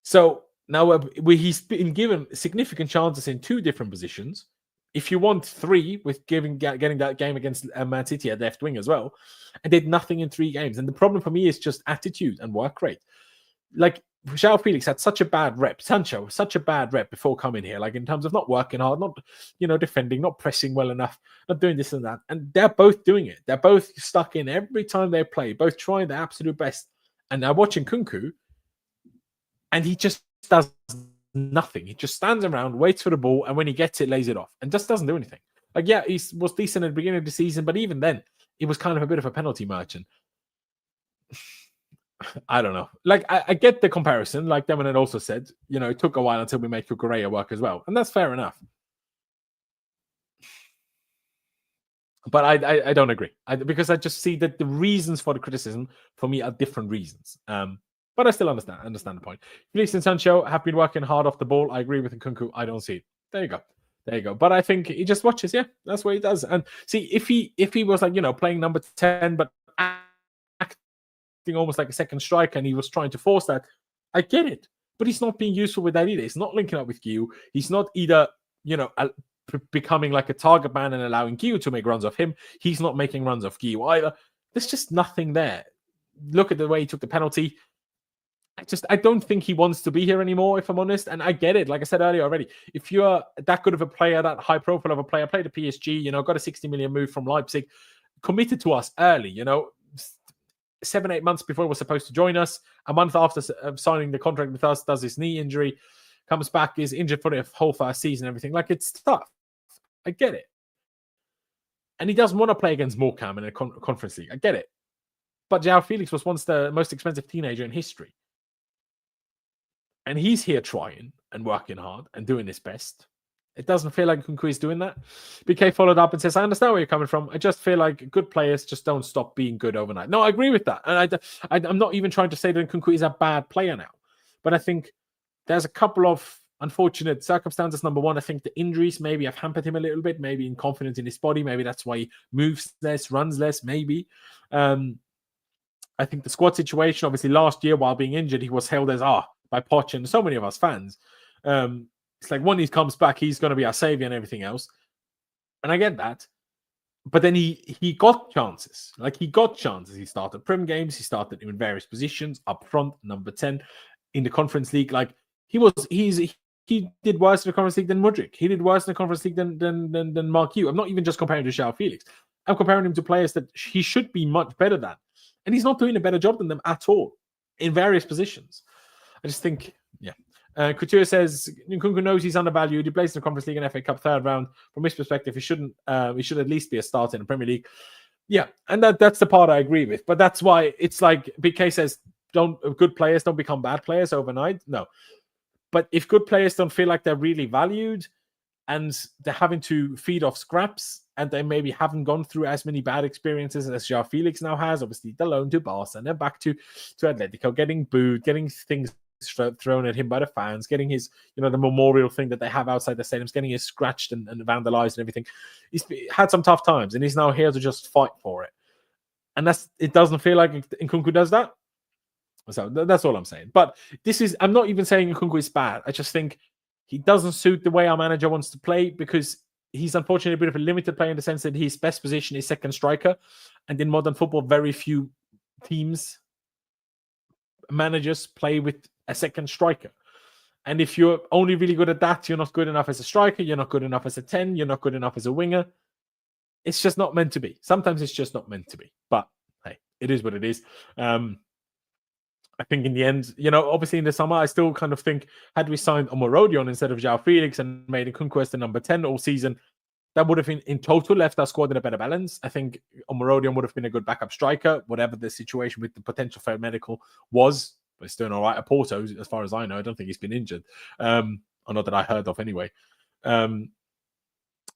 So now he's been given significant chances in 2 different positions. If you want 3, with getting that game against Man City at left wing as well, and did nothing in 3 games. And the problem for me is just attitude and work rate. Like, Joao Felix had such a bad rep. Sancho, such a bad rep before coming here, like in terms of not working hard, not, defending, not pressing well enough, not doing this and that. And they're both doing it. They're both stuck in every time they play, both trying their absolute best. And now watching Nkunku, and he just does nothing. He just stands around, waits for the ball, and when he gets it, lays it off, and just doesn't do anything. Like, yeah, he was decent at the beginning of the season, but even then, he was kind of a bit of a penalty merchant. I don't know. Like, I get the comparison. Like Devon had also said, you know, it took a while until we made Cucurella work as well, and that's fair enough. But I don't agree because I just see that the reasons for the criticism for me are different reasons. But I still understand the point. Felix and Sancho have been working hard off the ball. I agree with Nkunku. I don't see it. There you go. But I think he just watches. Yeah, that's what he does. And see, if he was like, you know, playing number 10, but acting almost like a second striker, and he was trying to force that, I get it. But he's not being useful with that either. He's not linking up with Guehi. He's not either, you know, becoming like a target man and allowing Guehi to make runs off him. He's not making runs off Guehi either. There's just nothing there. Look at the way he took the penalty. I don't think he wants to be here anymore, if I'm honest. And I get it. Like I said earlier already, if you're that good of a player, that high profile of a player, played at PSG, you know, got a 60 million move from Leipzig, committed to us early, you know, 7-8 months before he was supposed to join us, a month after signing the contract with us, does his knee injury, comes back, is injured for the whole first season, everything. Like, it's tough. I get it. And he doesn't want to play against Morecambe in a conference league. I get it. But Joao Felix was once the most expensive teenager in history. And he's here trying and working hard and doing his best. It doesn't feel like Nkunku is doing that. BK followed up and says, I understand where you're coming from. I just feel like good players just don't stop being good overnight. No, I agree with that. And I'm not even trying to say that Nkunku is a bad player now. But I think there's a couple of unfortunate circumstances. Number one, I think the injuries maybe have hampered him a little bit, maybe inconfidence in his body. Maybe that's why he moves less, runs less, maybe. I think the squad situation, obviously last year while being injured, he was hailed as, by Poch and so many of us fans. It's like when he comes back, he's going to be our savior and everything else. And I get that. But then he got chances. Like, he got chances. He started Prem games. He started in various positions, up front, number 10, in the Conference League. Like, he did worse in the Conference League than Mudryk. He did worse in the Conference League than Mark Hugh. I'm not even just comparing to Joao Felix. I'm comparing him to players that he should be much better than. And he's not doing a better job than them at all in various positions. I just think, yeah. Couture says Nkunku knows he's undervalued. He plays in the Conference League and FA Cup third round. From his perspective, he should at least be a starter in the Premier League. Yeah, and that's the part I agree with. But that's why it's like BK says, good players don't become bad players overnight. No. But if good players don't feel like they're really valued and they're having to feed off scraps and they maybe haven't gone through as many bad experiences as Joao Felix now has, obviously the loan to Barca and then back to Atletico, getting booed, getting things thrown at him by the fans, getting his, you know, the memorial thing that they have outside the stadiums, getting his scratched and vandalized and everything. He's had some tough times and he's now here to just fight for it. And it doesn't feel like Nkunku does that. So that's all I'm saying. But I'm not even saying Nkunku is bad. I just think he doesn't suit the way our manager wants to play because he's unfortunately a bit of a limited player in the sense that his best position is second striker. And in modern football, very few managers play with a second striker. And if you're only really good at that, you're not good enough as a striker, you're not good enough as a 10, you're not good enough as a winger. It's just not meant to be. Sometimes it's just not meant to be. But hey, it is what it is. I think in the end, you know, obviously in the summer, I still kind of think had we signed Omorodion instead of Joao Felix and made Nkunku the number 10 all season, that would have in total left our squad in a better balance. I think Omorodion would have been a good backup striker, whatever the situation with the potential for medical was. But he's doing all right at Porto, as far as I know. I don't think he's been injured. Or not that I heard of anyway. And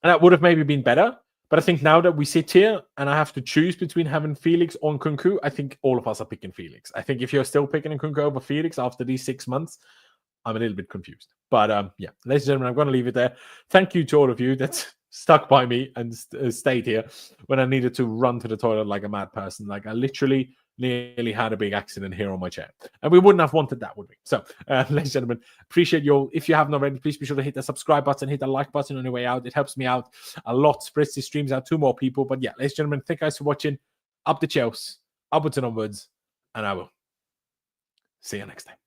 that would have maybe been better. But I think now that we sit here and I have to choose between having Felix or Nkunku, I think all of us are picking Felix. I think if you're still picking Nkunku over Felix after these 6 months, I'm a little bit confused. But yeah, ladies and gentlemen, I'm going to leave it there. Thank you to all of you that stuck by me and stayed here when I needed to run to the toilet like a mad person. Like, I literally nearly had a big accident here on my chair. And we wouldn't have wanted that, would we? So, ladies and gentlemen, appreciate you all. If you haven't already, please be sure to hit the subscribe button, hit the like button on your way out. It helps me out a lot, spreads these streams out to more people. But yeah, ladies and gentlemen, thank you guys for watching. Up the Chelsea, upwards and onwards, and I will see you next time.